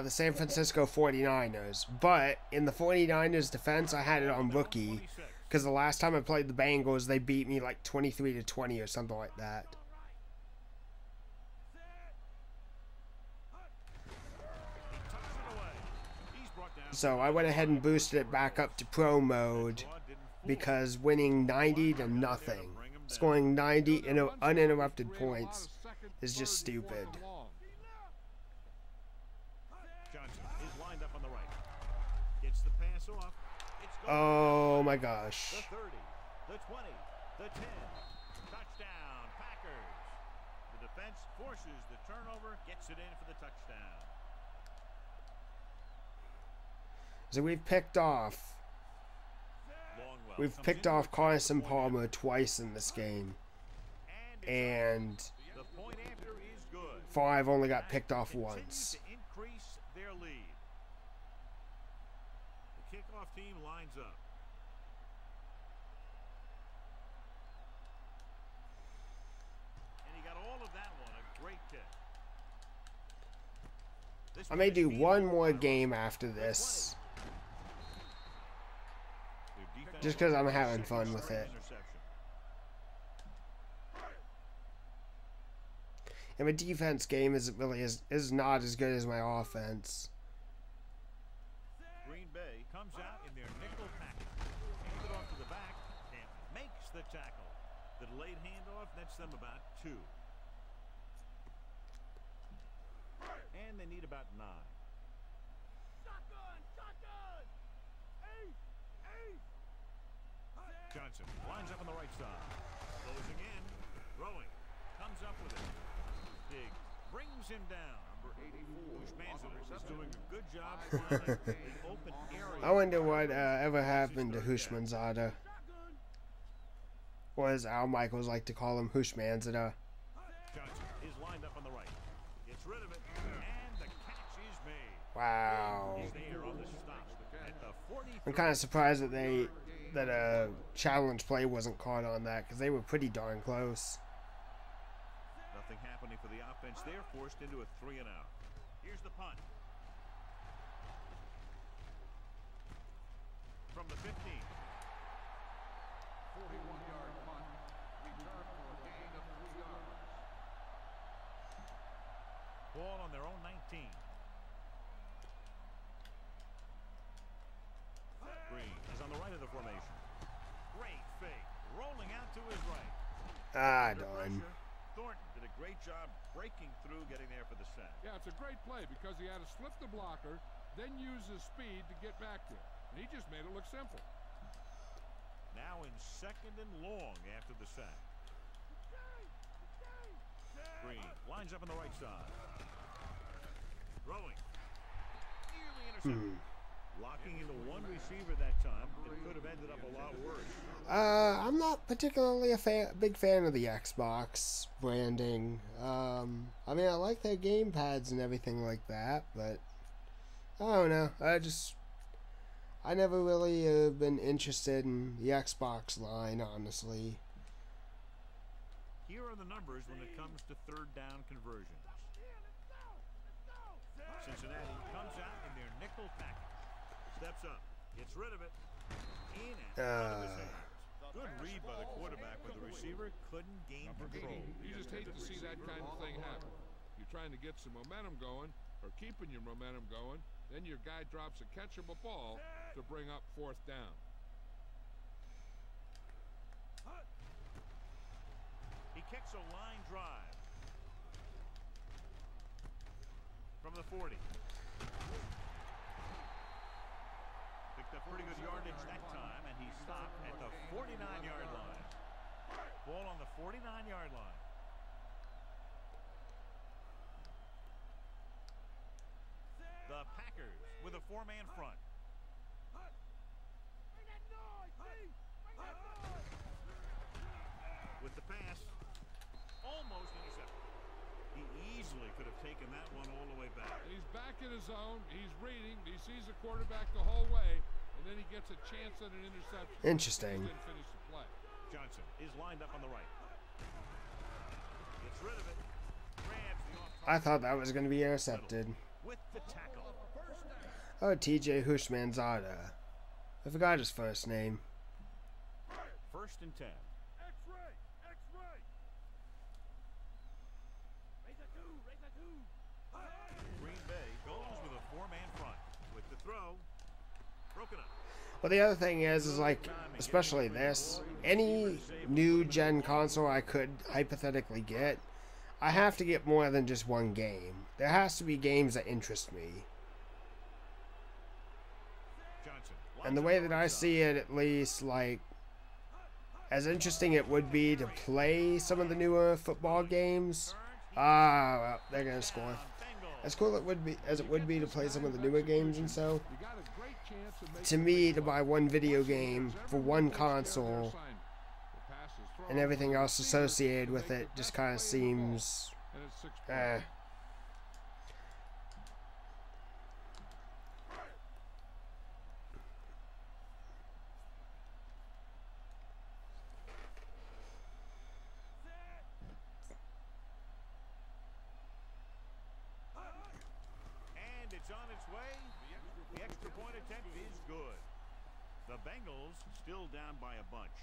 The San Francisco 49ers. But in the 49ers defense, I had it on rookie. Because the last time I played the Bengals, they beat me like 23-20 or something like that. So I went ahead and boosted it back up to pro mode. Because winning 90-0, scoring 90 uninterrupted points is just stupid. Johnson is lined up on the right. Gets the pass off. It's going. Oh my The gosh. 30, the 20, the 10. Touchdown, Packers. The defense forces the turnover, gets it in for the touchdown. So we've picked off. Longwell We've comes picked into off it. Carson Palmer twice in this game. And And the point after is good. 5 only got picked off Continue once. to increase their lead. The kickoff team lines up. And he got all of that one. A great kick. This I may is do speed one on more the final. game after this. Their defense Just 'cause I'm was having second fun with straight it. interception. And my defense game isn't really is not as good as my offense. Green Bay comes out in their nickel package. Hands it off to the back and makes the tackle. The delayed handoff nets them about 2. And they need about 9. Johnson lines up on the right side. Closing in. Throwing. Comes up with it. Dig. Brings him down. Number 84. Is doing a good job finding the open area. I wonder what ever happened to Hushmanzada. Or as Al Michaels like to call him, Hushmanzada. Johnson is lined up on the right. Gets rid of it. And the catch is made. Wow. He's there on the stop at the 43. I'm kind of surprised that a challenge play wasn't caught on that, because they were pretty darn close. Nothing happening for the offense. They're forced into a 3-and-out. Here's the punt. From the 15. 41-yard punt. Return for a gain of 3 yards. Ball on their own 19. Green is on the right of the formation. Great fake. Rolling out to his right. Ah, Under darn. pressure, Thornton did a great job breaking through, getting there for the sack. Yeah, it's a great play because he had to slip the blocker, then use his speed to get back there. And he just made it look simple. Now in 2nd and long after the sack. Green lines up on the right side. Throwing. Nearly intercepted. Locking into one receiver that time. It could have ended up a lot worse. I'm not particularly a big fan of the Xbox branding. I mean, I like their game pads and everything like that, but I don't know. I never really been interested in the Xbox line, honestly. Here are the numbers when it comes to 3rd down conversions. Cincinnati comes out in their nickel package. Steps up, gets rid of it, in and out of his hands. Good read by the quarterback, but the receiver couldn't gain control. You just hate to see that kind of thing happen. You're trying to get some momentum going, or keeping your momentum going, then your guy drops a catchable ball to bring up 4th down. He kicks a line drive from the 40. Picked up pretty good yardage that time, and he stopped at the 49-yard line. Ball on the 49-yard line. The Packers with a 4-man front. With the pass, almost intercepted. He easily could have taken that one all the way back. He's back in his zone. He's reading. He sees the quarterback the whole way, and then he gets a chance at an interception. Interesting. He didn't finish the play. Johnson is lined up on the right. Gets rid of it. Grabs the off-target I thought that was going to be intercepted. with the tackle. Oh, TJ Hushmanzada. I forgot his first name. 1st and 10. X-ray! X-ray! Green Bay goes with a 4-man front. With the throw, broken up. Well, the other thing is like, especially this, any new gen console I could hypothetically get, I have to get more than just one game. There has to be games that interest me. Johnson. And the way that I see it, at least, like, as interesting it would be to play some of the newer football games. Well, they're going to score. As cool as it would be to play some of the newer games and so, You got a great chance of making to me, to buy one video game for one console The pass is thrown. and everything else associated with it just kind of seems, And it's 6 eh. And it's on its way. The extra point attempt is good. The Bengals still down by a bunch.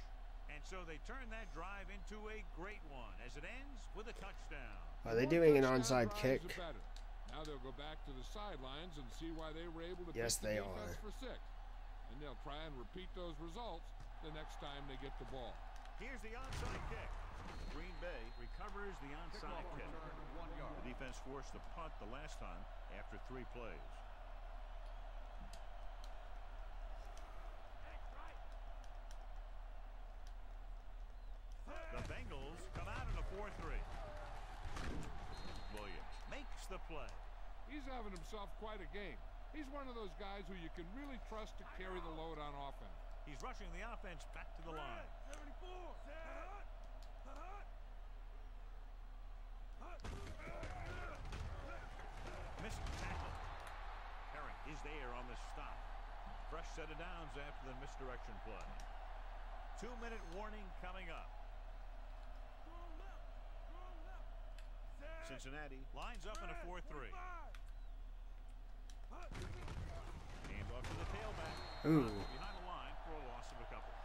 And so they turn that drive into a great one as it ends with a touchdown. Are they doing an onside kick? Now they'll go back to the sidelines and see why they were able to Yes, beat the they defense are. for 6. And they'll try and repeat those results the next time they get the ball. Here's the onside kick. Green Bay recovers the onside kick. The defense forced a punt the last time after 3 plays. play. He's having himself quite a game. He's one of those guys who you can really trust to carry the load on offense. He's rushing the offense back to the line. 74. Missed tackle. Herring is there on the stop. Fresh set of downs after the misdirection play. 2-minute warning coming up. Cincinnati lines up in a 4-3. Hand off to the tailback. Ooh. Behind the line for a loss of a couple.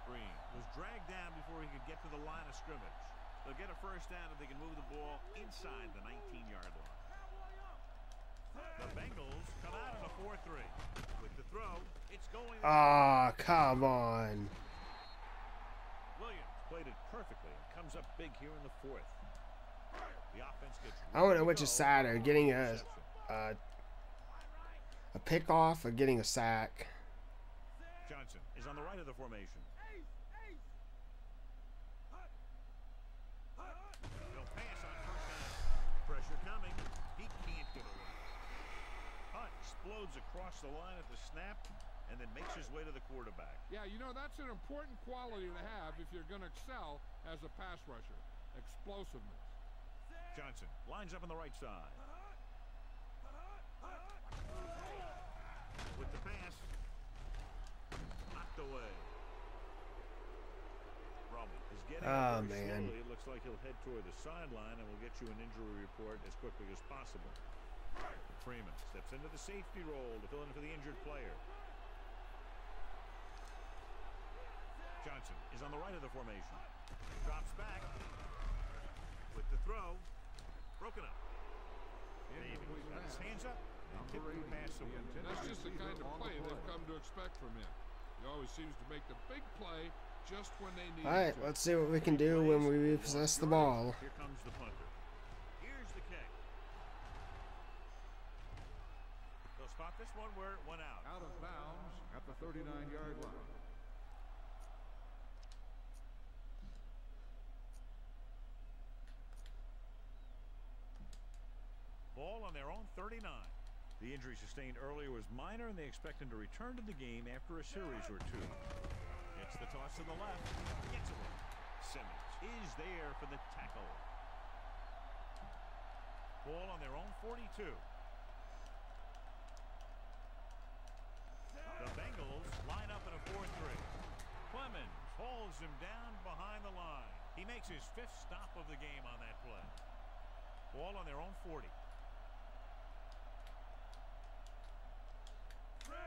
Green was dragged down before he could get to the line of scrimmage. They'll get a first down if they can move the ball inside the 19-yard line. The Bengals come out in a 4-3. With the throw, it's going. Ah, come on. Williams played it perfectly and comes up big here in the fourth. The offense gets. I don't know which is sadder, getting a pick off or getting a sack. Johnson is on the right of the formation. He'll pass on first down. Pressure coming. He can't get away. Hunt explodes across the line at the snap and then makes his way to the quarterback. Yeah, you know, that's an important quality to have if you're going to excel as a pass rusher. Explosiveness. Johnson lines up on the right side. With the pass. Knocked away. Roman is getting up very slowly. It looks like he'll head toward the sideline, and we'll get you an injury report as quickly as possible. Freeman steps into the safety role to fill in for the injured player. Johnson is on the right of the formation. Drops back. With the throw. Broken up. Davis got his hands up and tipped the pass away. That's just the kind of play they've come to expect from him. He always seems to make the big play just when they need it. Alright, let's see what we can do when we repossess the ball. Here comes the punter. Here's the kick. They'll spot this one where it went out. Out of bounds at the 39-yard line. Ball on their own 39. The injury sustained earlier was minor, and they expect him to return to the game after a series or two. It's the toss to the left. Gets away. Simmons is there for the tackle. Ball on their own 42. The Bengals line up in a 4-3. Clemens holds him down behind the line. He makes his 5th stop of the game on that play. Ball on their own 40.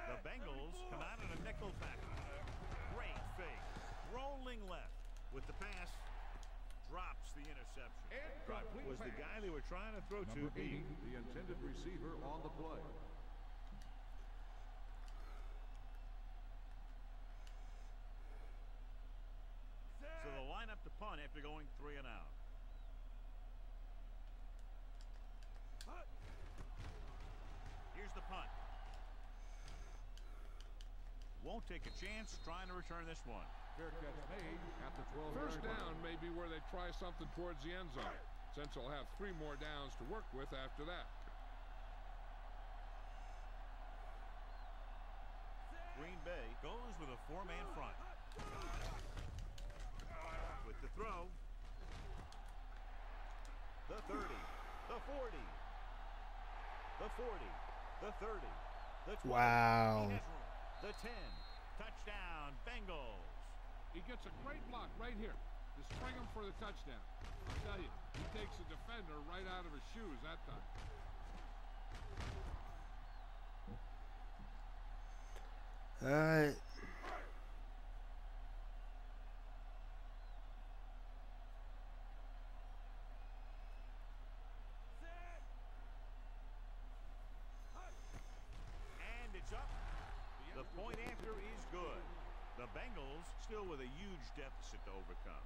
The Bengals come out in a nickel package. Great fake. Rolling left with the pass. Drops the interception. Was the guy they were trying to throw to. 80, the intended receiver on the play. So they'll line up to punt after going 3 and out. Here's the punt. Won't take a chance trying to return this one. Fair catch made at the 12-yard line. First down may be where they try something towards the end zone, since they'll have 3 more downs to work with after that. Green Bay goes with a 4-man front. With the throw. The 30. The 40. The 40. The 30. The 20. Wow. The 10. Touchdown, Bengals. He gets a great block right here to spring him for the touchdown. I'll tell you, he takes the defender right out of his shoes that time. All right. And it's up. The point after is good. The Bengals still with a huge deficit to overcome.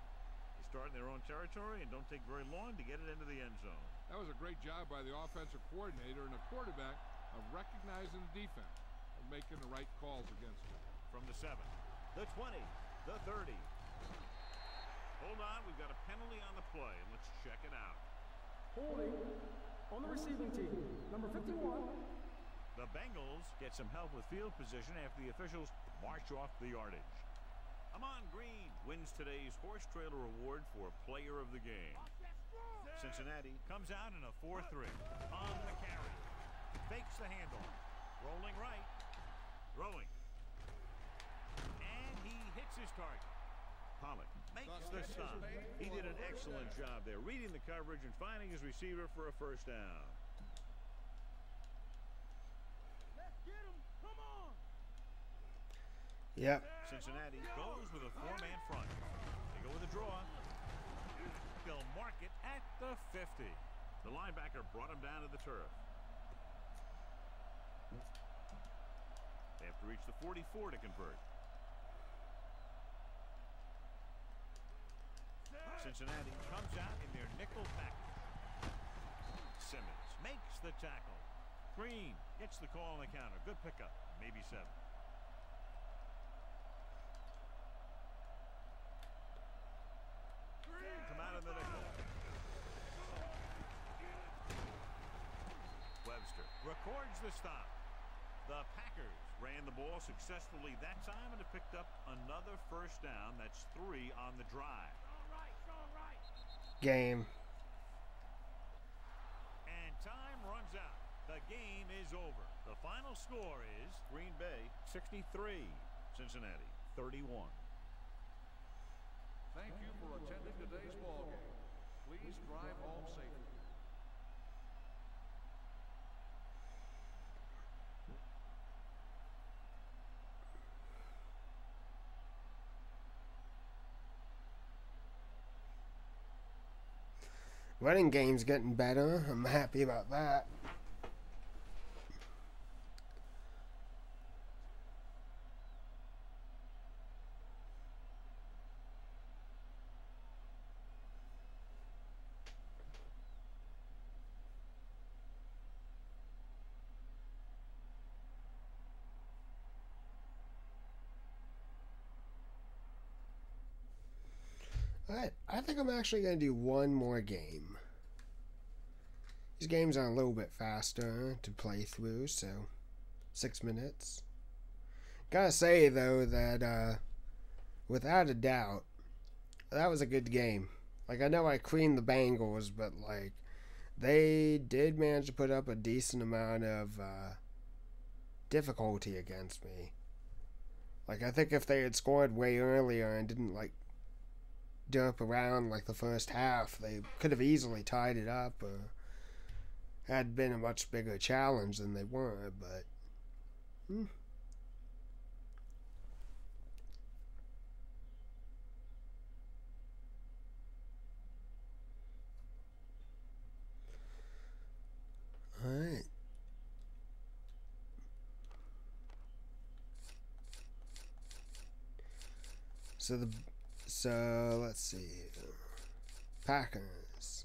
They start in their own territory and don't take very long to get it into the end zone. That was a great job by the offensive coordinator and the quarterback of recognizing the defense and making the right calls against it. From the 7, the 20, the 30. Hold on, we've got a penalty on the play, and let's check it out. Holding On the receiving team, number 51. The Bengals get some help with field position after the officials march off the yardage. Amon Green wins today's horse trailer award for player of the game. Cincinnati comes out in a 4-3 on the carry. Fakes the handoff. Rolling right. Throwing. And he hits his target. Pollock makes the stop. He did an excellent job there, reading the coverage and finding his receiver for a first down. Let's get him. Come on. Yep. Cincinnati goes with a 4-man front. They go with a draw. They'll mark it at the 50. The linebacker brought him down to the turf. They have to reach the 44 to convert. Cincinnati comes out in their nickel package. Simmons makes the tackle. Green gets the call on the counter. Good pickup. Maybe 7. Come out of the nickel. Webster records the stop. The Packers ran the ball successfully that time and have picked up another first down. That's 3 on the drive. Game. And time runs out. The game is over. The final score is Green Bay 63, Cincinnati 31. Thank you for attending today's ball game. Please drive home safely. Running game's getting better. I'm happy about that. Alright, I think I'm actually going to do one more game. These games are a little bit faster to play through, so 6 minutes. Gotta say, though, that without a doubt, that was a good game. Like, I know I creamed the Bengals, but, like, they did manage to put up a decent amount of difficulty against me. Like, I think if they had scored way earlier and didn't, like, jump around like the first half, they could have easily tied it up or had been a much bigger challenge than they were, but alright. So let's see. Packers.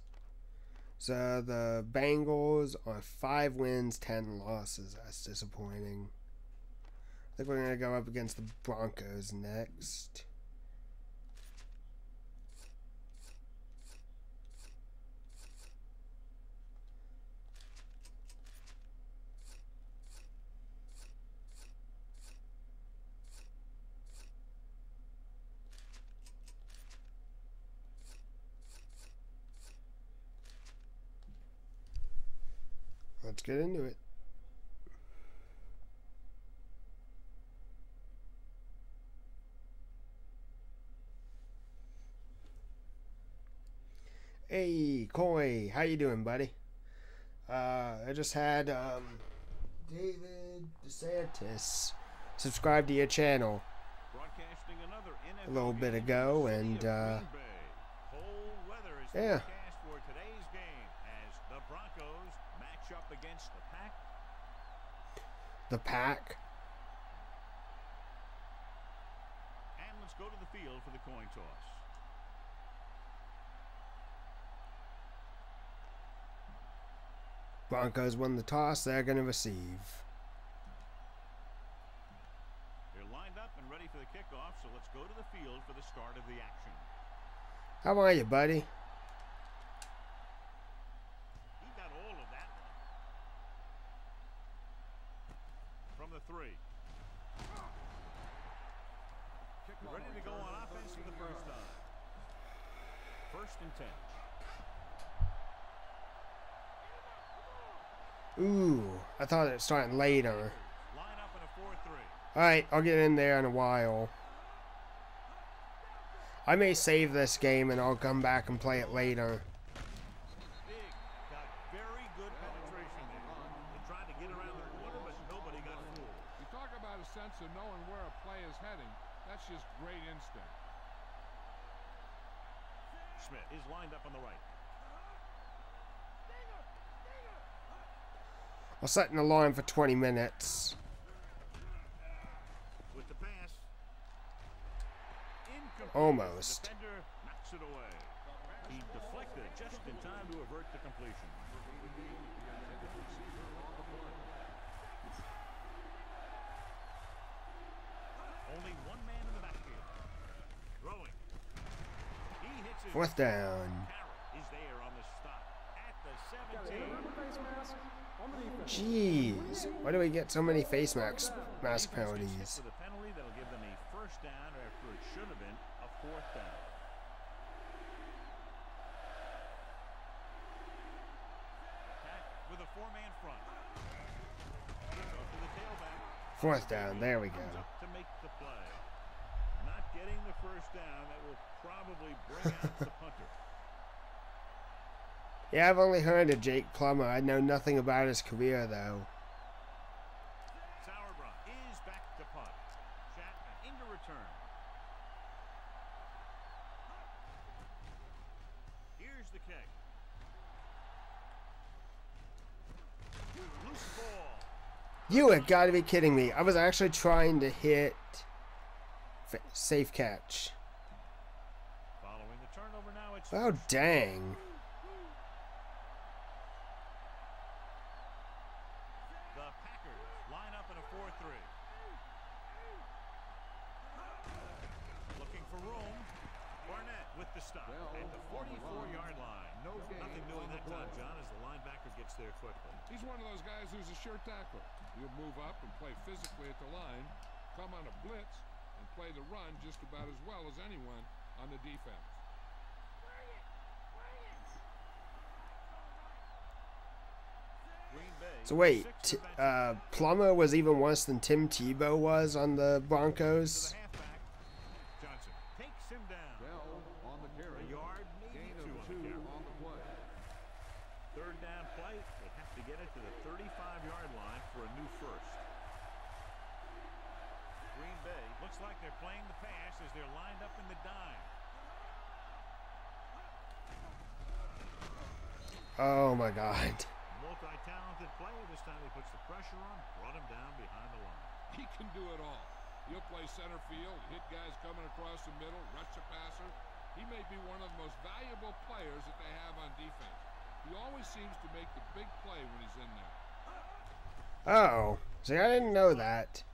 So the Bengals are 5 wins, 10 losses. That's disappointing. I think we're going to go up against the Broncos next. Let's get into it. Hey, Coy, how you doing, buddy? I just had David DeSantis subscribe to your channel Broadcasting another NFL a little bit game ago, in the city and of Green Bay. Cold weather is yeah. forecast for today's game as the Broncos match up against the Pack. The Pack. And let's go to the field for the coin toss. Broncos won the toss. They're going to receive. They're lined up and ready for the kickoff, so let's go to the field for the start of the action. How are you, buddy? He got all of that 3. Ready to go on offense for the first time. 1st and 10. Ooh, I thought it was starting later. Line up in a 4-3. Alright, I'll get in there in a while. I may save this game and I'll come back and play it later. Big got very good penetration there. They tried to get around the corner, but nobody got fooled. You talk about a sense of knowing where a play is heading. That's just great instinct. Smith is lined up on the right. I'll set an alarm for 20 minutes. With the pass. Incomplete. Almost. The defender knocks it away. He deflected it just in time to avert the completion. Only one man in the backfield. Throwing. He hits it. 4th down. Harris is there on the stop at the Got 17. a face mask on the defense. Jeez, why do we get so many face mask penalties? For the penalty, that'll give them a 1st down after it should have been a 4th down. Attack with a 4-man front. Off to the tailback. 4th down, there we go. Up to make the play. Not getting the 1st down, that will probably bring out the punter. Yeah, I've only heard of Jake Plummer. I know nothing about his career, though. Sauerbrunn is back to punt. Chapman into return. Here's the kick. Loose ball. You have got to be kidding me. I was actually trying to hit safe catch. Following the turnover now, it's Oh, dang. the Packers line up in a 4-3. Looking for room. Barnett with the stop at the 44-yard line. Nothing doing that time, John, as the linebacker gets there quickly. He's one of those guys who's a sure tackler. He'll move up and play physically at the line, come on a blitz, and play the run just about as well as anyone on the defense. Green Bay. So wait, 6 defensive Plummer was even worse than Tim Tebow was on the to Broncos? the halfback. Johnson takes him down. Bell on the carry. A yard, maybe Gain 2 of on 2 the carry. on the play. 3rd down play. They have to get it to the 35-yard line for a new 1st. Green Bay looks like they're playing the pass as they're lined up in the dime. Oh my God. Multi-talented player. This time he puts the pressure on, brought him down behind the line. He can do it all. He'll play center field, hit guys coming across the middle, rush the passer. He may be one of the most valuable players that they have on defense. He always seems to make the big play when he's in there. Oh, see, I didn't know that.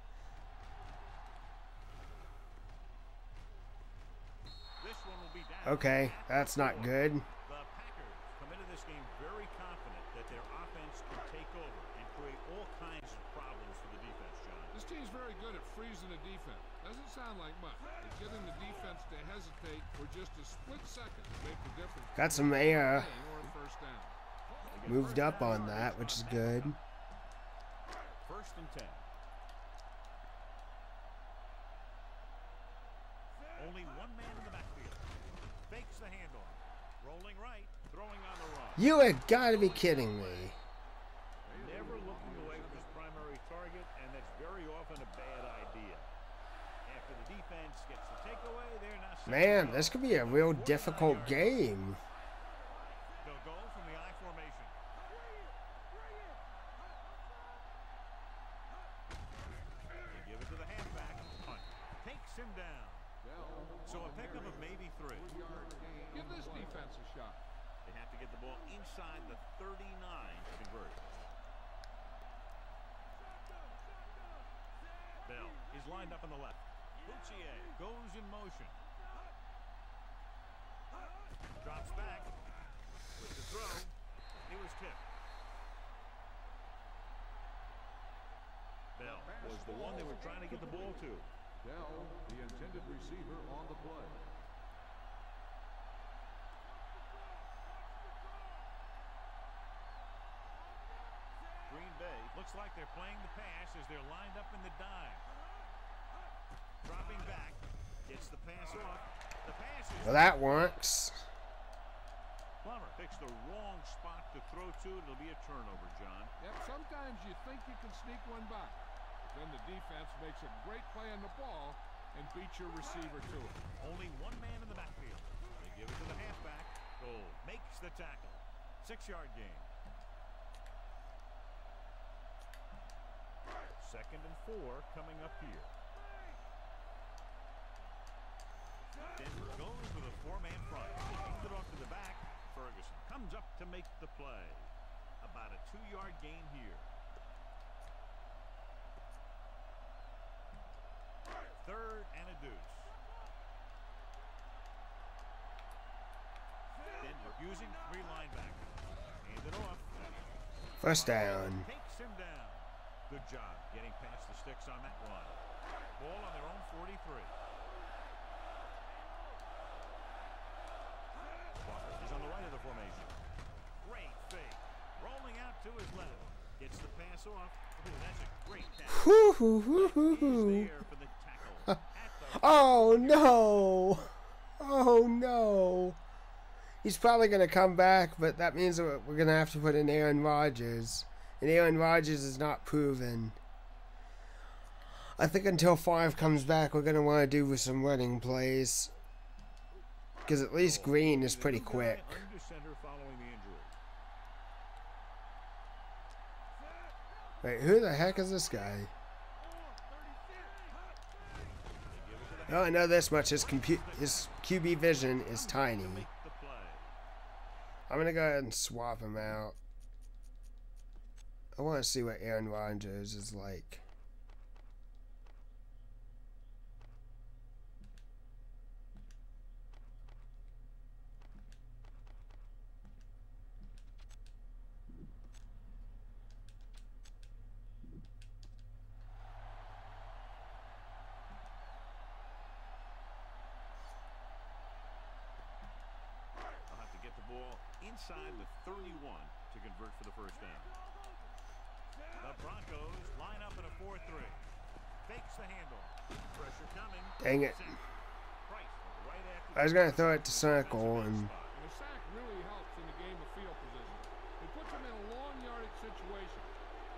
This one will be down. Okay, that's not good. The Packers come into this game very confident that their offense can take over and create all kinds of problems for the defense, John. This team's very good at freezing the defense. Doesn't sound like much, but getting the defense to hesitate for just a split second to make the difference. Got some air. Or a 1st down. Moved up on that, which is good. 1st and 10. Only one man in the backfield. Fakes the handoff. Rolling right, throwing on the run. You have got to be kidding me. Never looking away from his primary target, and that's very often a bad idea. After the defense gets the takeaway, they're not. Man, this could be a real difficult game. They'll go from the I formation. They give it to the halfback. Hunt takes him down. So a pickup of maybe 3. Give this defense a shot. They have to get the ball inside the 39 to convert. Bell is lined up on the left. Bouchier goes in motion. Drops back with the throw. He was tipped. Bell was the one they were trying to get the ball to. Dell, the intended receiver on the play. Green Bay looks like they're playing the pass as they're lined up in the dime. Dropping back, gets the pass off. The pass is... Well, that works. Plummer picks the wrong spot to throw to. It'll be a turnover, John. Yep, sometimes you think you can sneak one by. But then the defense makes a great play on the ball and beats your receiver to it. Only one man in the backfield. They give it to the halfback. Goal makes the tackle. 6-yard gain. 2nd and 4 coming up here. Denver goes with a 4-man front. Hands it off to the back. Ferguson comes up to make the play. About a 2-yard gain here. 3rd and a deuce. Denver using 3 linebackers. Hand it off. First down. Takes him down. Good job getting past the sticks on that one. Ball on their own 43. Walker is on the right of the formation. Great fake. Rolling out to his left. Gets the pass off. Ooh, that's a great tackle. He's there for the tackle. Oh, no. Oh, no. He's probably going to come back, but that means that we're going to have to put in Aaron Rodgers. And Aaron Rodgers is not proven. I think until 5 comes back, we're going to want to do with some running plays. Because at least Green is pretty quick. Under center following the injury. Wait, who the heck is this guy? Oh, I know this much. His QB vision is tiny. I'm going to go ahead and swap him out. I want to see what Aaron Rodgers is like. They'll have to get the ball inside the 31 to convert for the first down. The Broncos line up in a 4-3. Fakes the handle. Pressure coming. Dang it. Price right after. I was going to throw it to circle and... And a sack really helps in the game of field position. It puts them in a long yardage situation,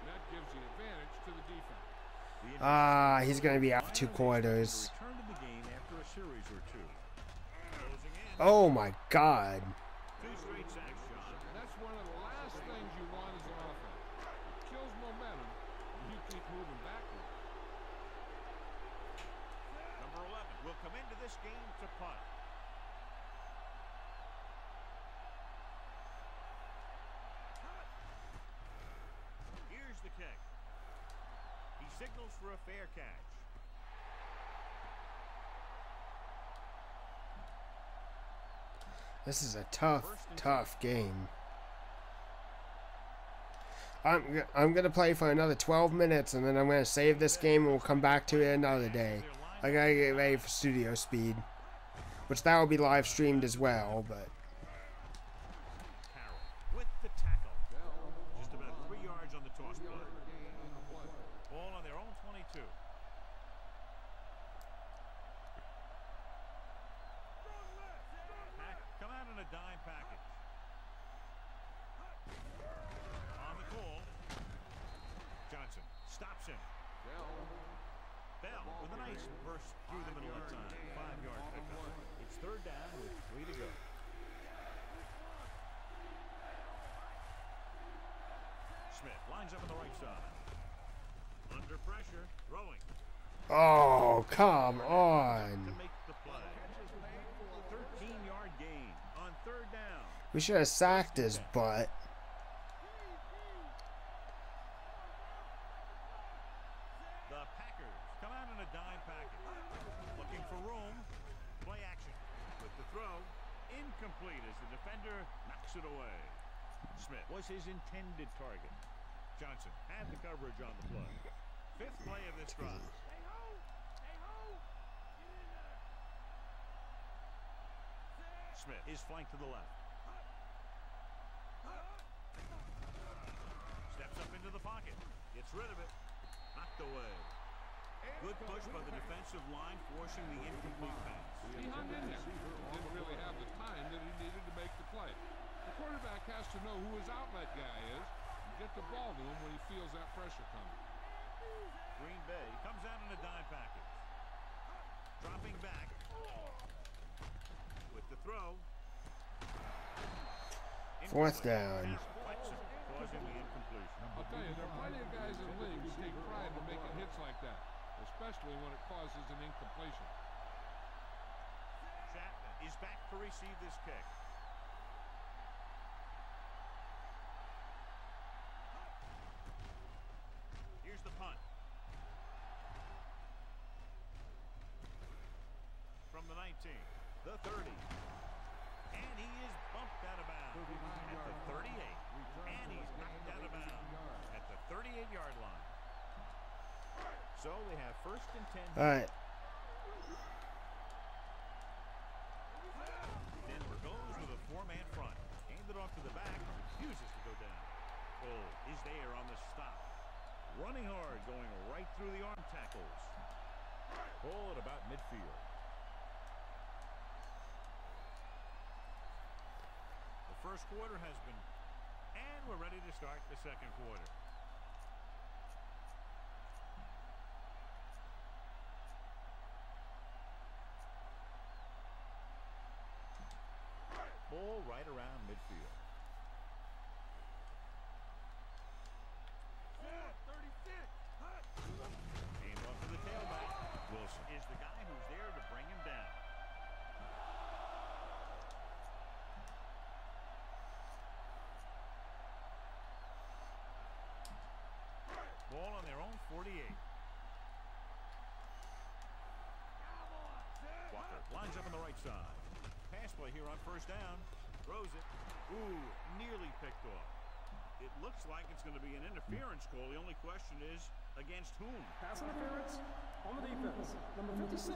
and that gives the advantage to the defense. Ah, he's going to be out for 2 quarters. Return to the game after a series or 2. Closing in. Oh my God. 2 straight sacks, John. And that's one of the last things you want as an offense. It kills momentum, and you keep moving backward. Number 11 will come into this game to punt. Here's the kick. He signals for a fair catch. This is a tough game. I'm going to play for another 12 minutes, and then I'm going to save this game, and we'll come back to it another day. I got to get ready for studio speed, which that will be live streamed as well, but... Carroll with the tackle. Just about 3 yards on the toss play. Ball on their own 22. Come out in a dime package. On the call. Johnson stops him. Bell with a nice burst through the middle of time. 5-yard pickup. It's 3rd down with 3 to go. Smith lines up on the right side. Under pressure, throwing. Oh, come on. To make the play. 13-yard gain on 3rd down. We should have sacked his butt. The Packers come out in a dime package. Looking for room. Play action. With the throw. Incomplete as the defender knocks it away. Smith was his intended target. Johnson had the coverage on the play. fifth play of this drive. Smith is flanked to the left. Steps up into the pocket. Gets rid of it. Knocked away. Good push by the defensive line, forcing the incomplete pass. He hung in there. Didn't really have the time that he needed to make the play. The quarterback has to know who his outlet guy is and get the ball to him when he feels that pressure coming. Green Bay comes out in a dime package. Dropping back. With the throw. Fourth down. Causing the incompletion. I'll tell you, there are plenty of guys in the league who take pride in making hits like that, especially when it causes an incompletion. Chapman is back to receive this kick. Here's the punt. From the 19, the 30. And he is bumped out of bounds at the 38. And he's knocked out of bounds at the 38-yard line. So they have first and 10. All right. Denver goes with a four-man front. Handed off to the back. Refuses to go down. Cole is there on the stop. Running hard, going right through the arm tackles. Cole at about midfield. The first quarter has been, and we're ready to start the second quarter. Ball right around midfield. Hand off to the tailback. Wilson is the guy who's there to bring him down. Ball on their own 48. Walker lines up on the right side. Pass play here on first down. Throws it. Ooh, nearly picked off. It looks like it's going to be an interference call. The only question is, against whom? Pass interference on the defense. Number 56.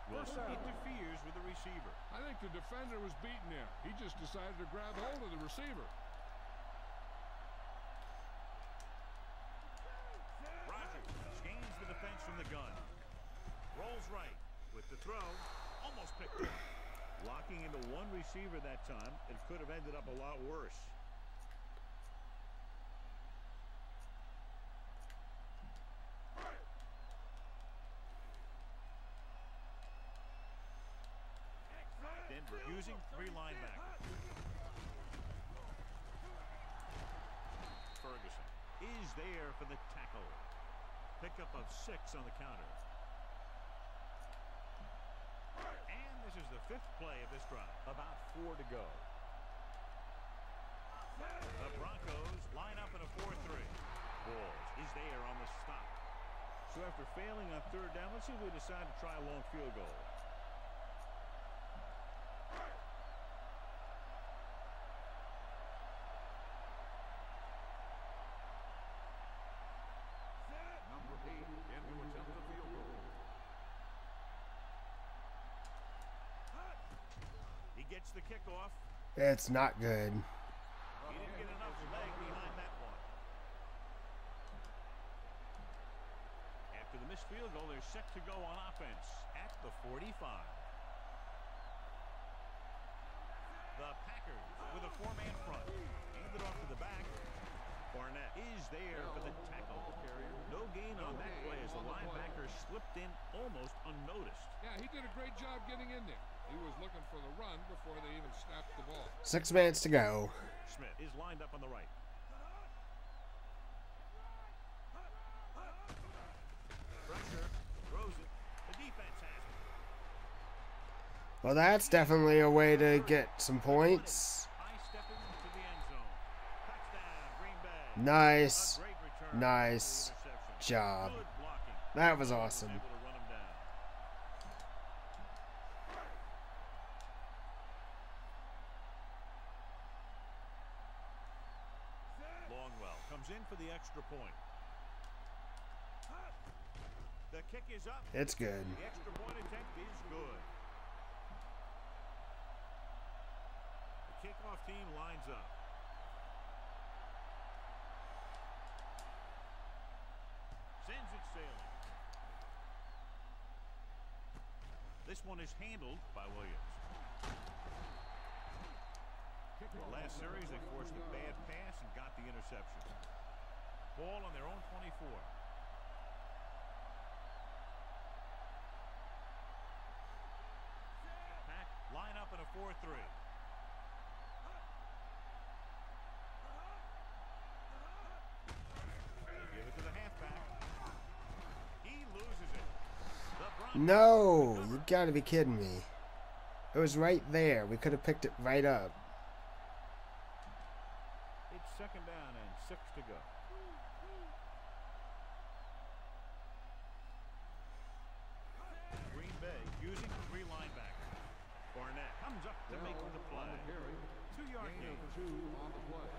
Wilson interferes with the receiver. I think the defender was beaten there. He just decided to grab hold of the receiver. Rodgers scans the defense from the gun. Rolls right with the throw. Almost picked off. Locking into one receiver that time. It could have ended up a lot worse. Denver using three linebackers. Ferguson is there for the tackle. Pickup of 6 on the counter. And this is the fifth play of this drive. About 4 to go. The Broncos line up in a 4-3. Balls is there on the stop. So after failing on third down, let's see if we decide to try a long field goal. Number 8 in to attempt a field goal. He gets the kickoff. It's not good. He didn't get enough leg behind that one. After the missed field goal, they're set to go on offense at the 45. The Packers with a four-man front. Handed off to the back. Barnett is there for the tackle. No gain on that play as the linebacker slipped in almost unnoticed. Yeah, he did a great job getting in there. He was looking for the run before they even snapped the ball. 6 minutes to go. Smith is lined up on the right. Pressure, throws it. The defense has it. Well, that's definitely a way to get some points. High stepping to the end zone. Touchdown, Green Bay. Nice. A great return. Nice Interception. job. Good blocking. That was awesome. Able to run him down. Longwell comes in for the extra point. The kick is up. It's good. The extra point attempt is good. The kickoff team lines up. Sends it sailing. This one is handled by Williams. Last series, they forced a bad pass and got the interception. Ball on their own 24. Pack line up in a 4-3. They give it to the halfback. He loses it. The Broncos. No, you gotta be kidding me. It was right there. We could have picked it right up. It's second down and 6 to go. Green Bay using 3 linebackers. Barnett comes up to make the play. 2-yard gain. 2 on the play.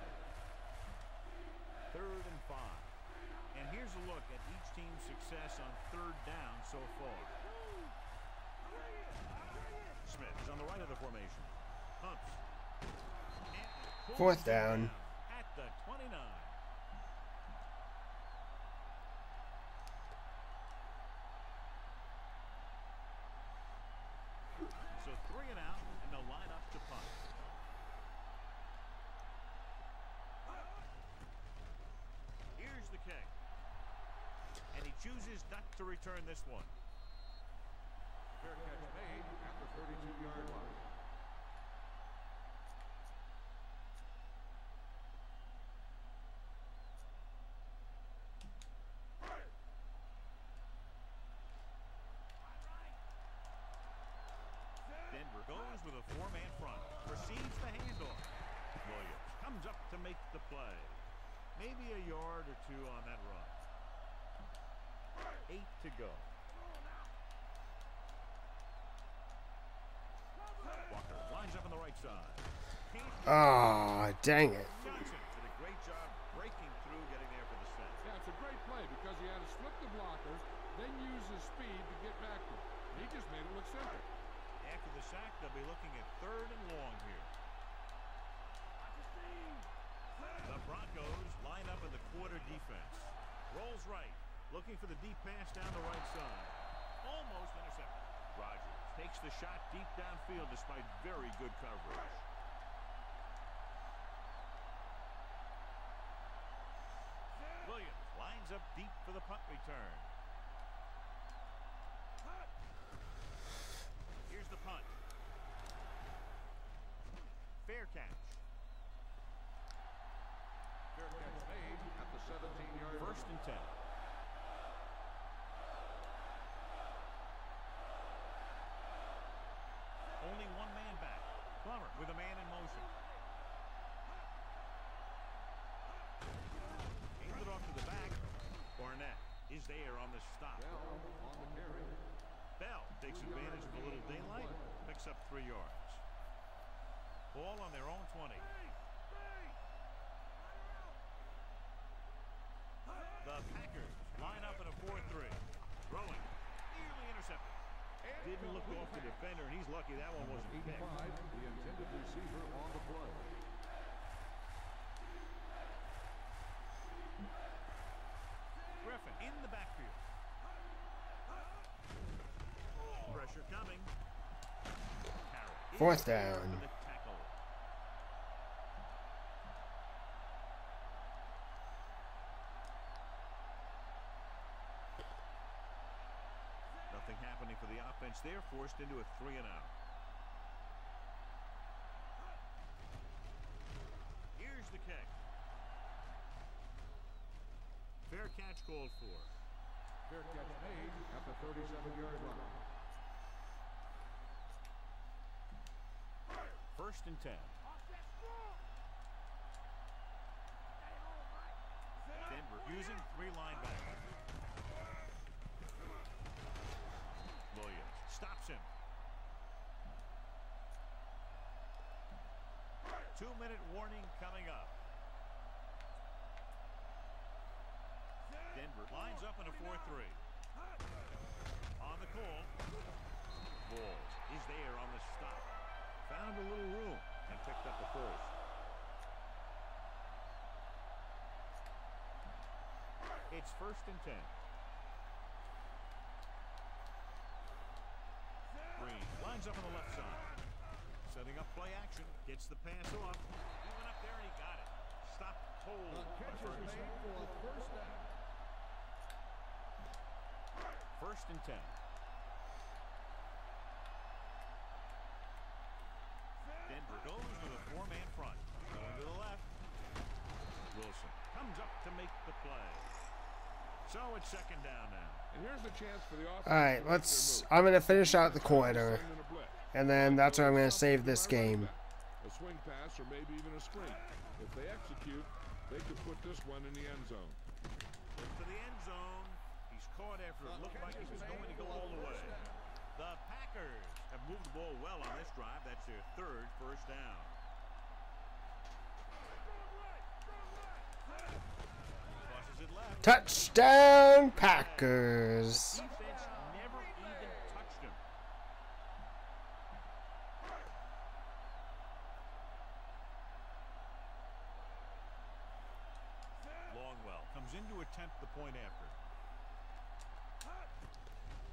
3rd and 5. And here's a look at each team's success on 3rd down so far. Smith is on the right of the formation. Pumps. And 4th down. at the 29. So 3 and out, and they'll line up to punt. Here's the kick. And he chooses not to return this one. Fair catch made at the 32-yard line. Denver goes with a 4-man front. Receives the handoff. Williams comes up to make the play. Maybe a yard or 2 on that run. 8 to go. Walker lines up on the right side. Ah, dang it. Johnson did a great job breaking through, getting there for the set. Yeah, it's a great play because he had to split the blockers, then use his speed to get back to him. He just made it look simple. After the sack, they'll be looking at 3rd and long here. The Broncos line up in the quarter defense. Rolls right, looking for the deep pass down the right side. Almost intercepted. Rodgers takes the shot deep downfield despite very good coverage. Williams lines up deep for the punt return. Here's the punt. Fair catch. Fair catch made at the 17-yard line. 1st and 10. Only 1 man back. Plummer with a man in motion. Aimed it off to the back. Barnett is there on the stop. Bell on the carry. Bell takes advantage of a little daylight. Picks up 3 yards. Ball on their own 20. The Packers line up in a 4-3. Throwing. Nearly intercepted. Didn't look off the defender, and he's lucky that one wasn't picked. 85, the intended receiver on the play. Griffin in the backfield. Pressure coming. 4th down. For the tackle. Nothing happening for the offense there, forced into a 3 and out. Here's the kick. Fair catch called for. Fair catch made at the 37-yard line. 1st and 10. Denver using 3 linebackers. Williams stops him. 2-minute warning coming up. Denver lines up in a 4-3. On the call. Walls is there on the stop. Found a little room and picked up the first. It's 1st and 10. Green lines up on the left side. Setting up play action. Gets the pass off. He went up there and he got it. Stop cold. Catch is made for a first down. 1st and 10. Denver goes with a 4-man front. Going to the left. Wilson comes up to make the play. So it's 2nd down now. And here's the chance for the offense. All right, I'm gonna finish out the quarter, and then that's where I'm gonna save this game. A swing pass or maybe even a screen. If they execute, they could put this one in the end zone. To the end zone. He's caught after it looked like he was going to go all the way. The Packers have moved the ball well on this drive. That's their 3rd first down. Crosses it left. Touchdown, Packers. Defense never even touched him. Longwell comes in to attempt the point after.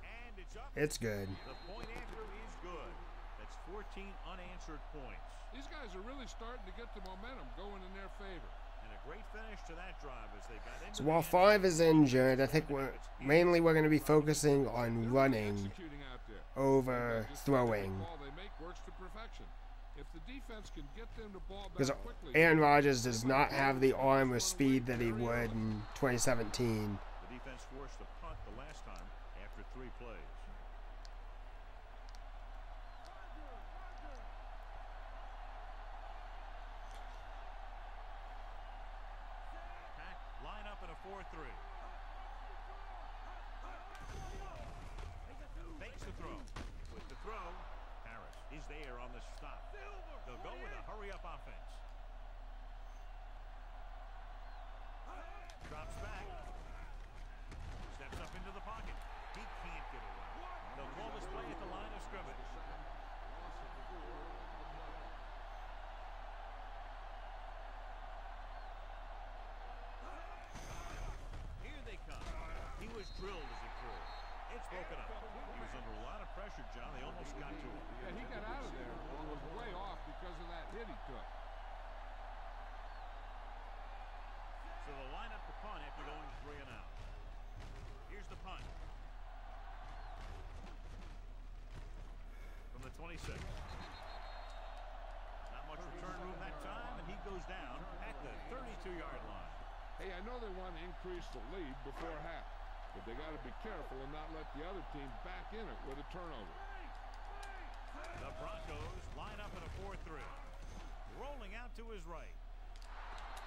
And it's up. It's good. The point after is good. That's 14 unanswered points. These guys are really starting to get the momentum going in their favor. And a great finish to that drive as they got into So while 5 is injured, I think we're going to be focusing on running Executing out there. over Just throwing. the ball they make works to perfection. If the defense can get them the ball Because back quickly, Aaron Rodgers does not have the arm or speed that he would in 2017. The defense forced a punt the last time after 3 plays. Pack line up in a 4-3. Fakes the throw. With the throw, Harris is there on the stop. They'll go with a hurry-up offense. Drops back. Steps up into the pocket. He can't get away. They'll call this play at the line of scrimmage. Here they come. He was drilled as he threw. It's broken up. He was under a lot of pressure, John. They almost got to him. yeah, he got out of there. It was way off because of that hit he took. So they'll line up the punt after going 3 and out. Here's the punt. From the 26. Not much return room that time, and he goes down at the 32-yard line. Hey, I know they want to increase the lead before half, but they got to be careful and not let the other team back in it with a turnover. The Broncos line up in a 4-3. Rolling out to his right.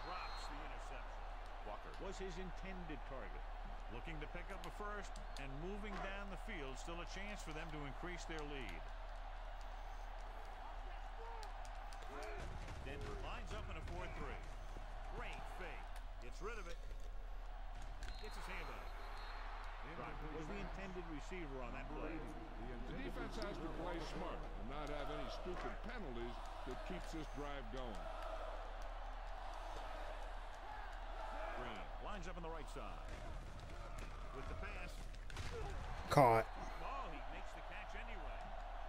Drops the interception. Walker was his intended target. Looking to pick up a first and moving down the field. Still a chance for them to increase their lead. Denver lines up in a 4-3. Great fake. Gets rid of it. Gets his hand on it. Was the intended receiver on that play. The defense has to play smart and not have any stupid penalties that keeps this drive going. Green lines up on the right side. With the pass. Caught. Oh, he makes the catch anyway.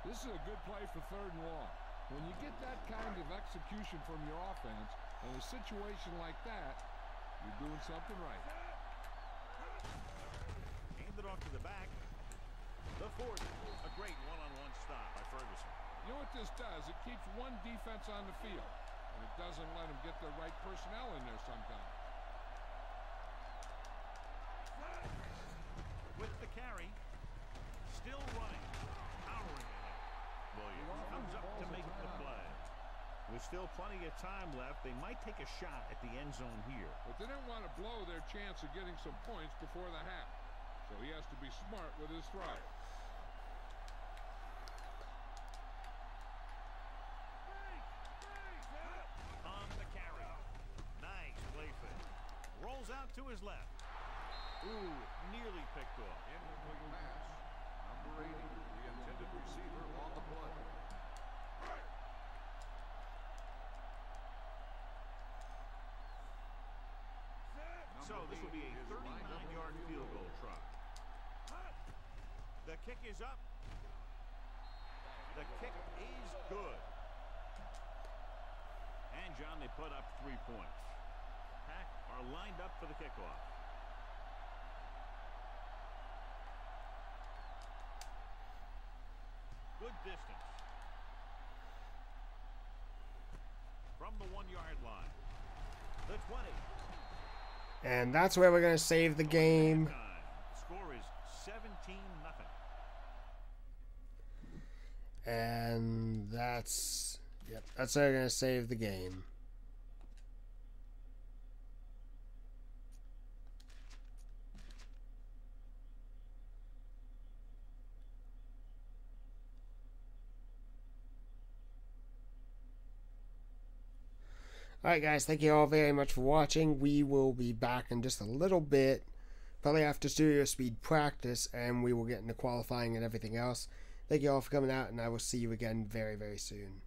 This is a good play for 3rd and long. When you get that kind of execution from your offense in a situation like that, you're doing something right. Handed off to the back. The 40. A great one-on-one stop by Ferguson. You know what this does? It keeps one defense on the field, and it doesn't let them get the right personnel in there sometimes. With the carry. Still running. Powering ahead. Williams comes up to make the play. With still plenty of time left, they might take a shot at the end zone here. But they don't want to blow their chance of getting some points before the half. So he has to be smart with his throw. On the carry. Nice play fake. Rolls out to his left. Ooh, nearly picked off. number 80, the intended receiver on the play. So this will be a 39-yard field goal try. The kick is up. The kick is good. And, John, they put up 3 points. Pack are lined up for the kickoff. Good distance. From the 1-yard line. The 20. And that's where we're going to save the game. Score is 17-0. And that's where we're going to save the game. Alright guys, thank you all very much for watching. We will be back in just a little bit, probably after studio speed practice, and we will get into qualifying and everything else. Thank you all for coming out, and I will see you again very, very soon.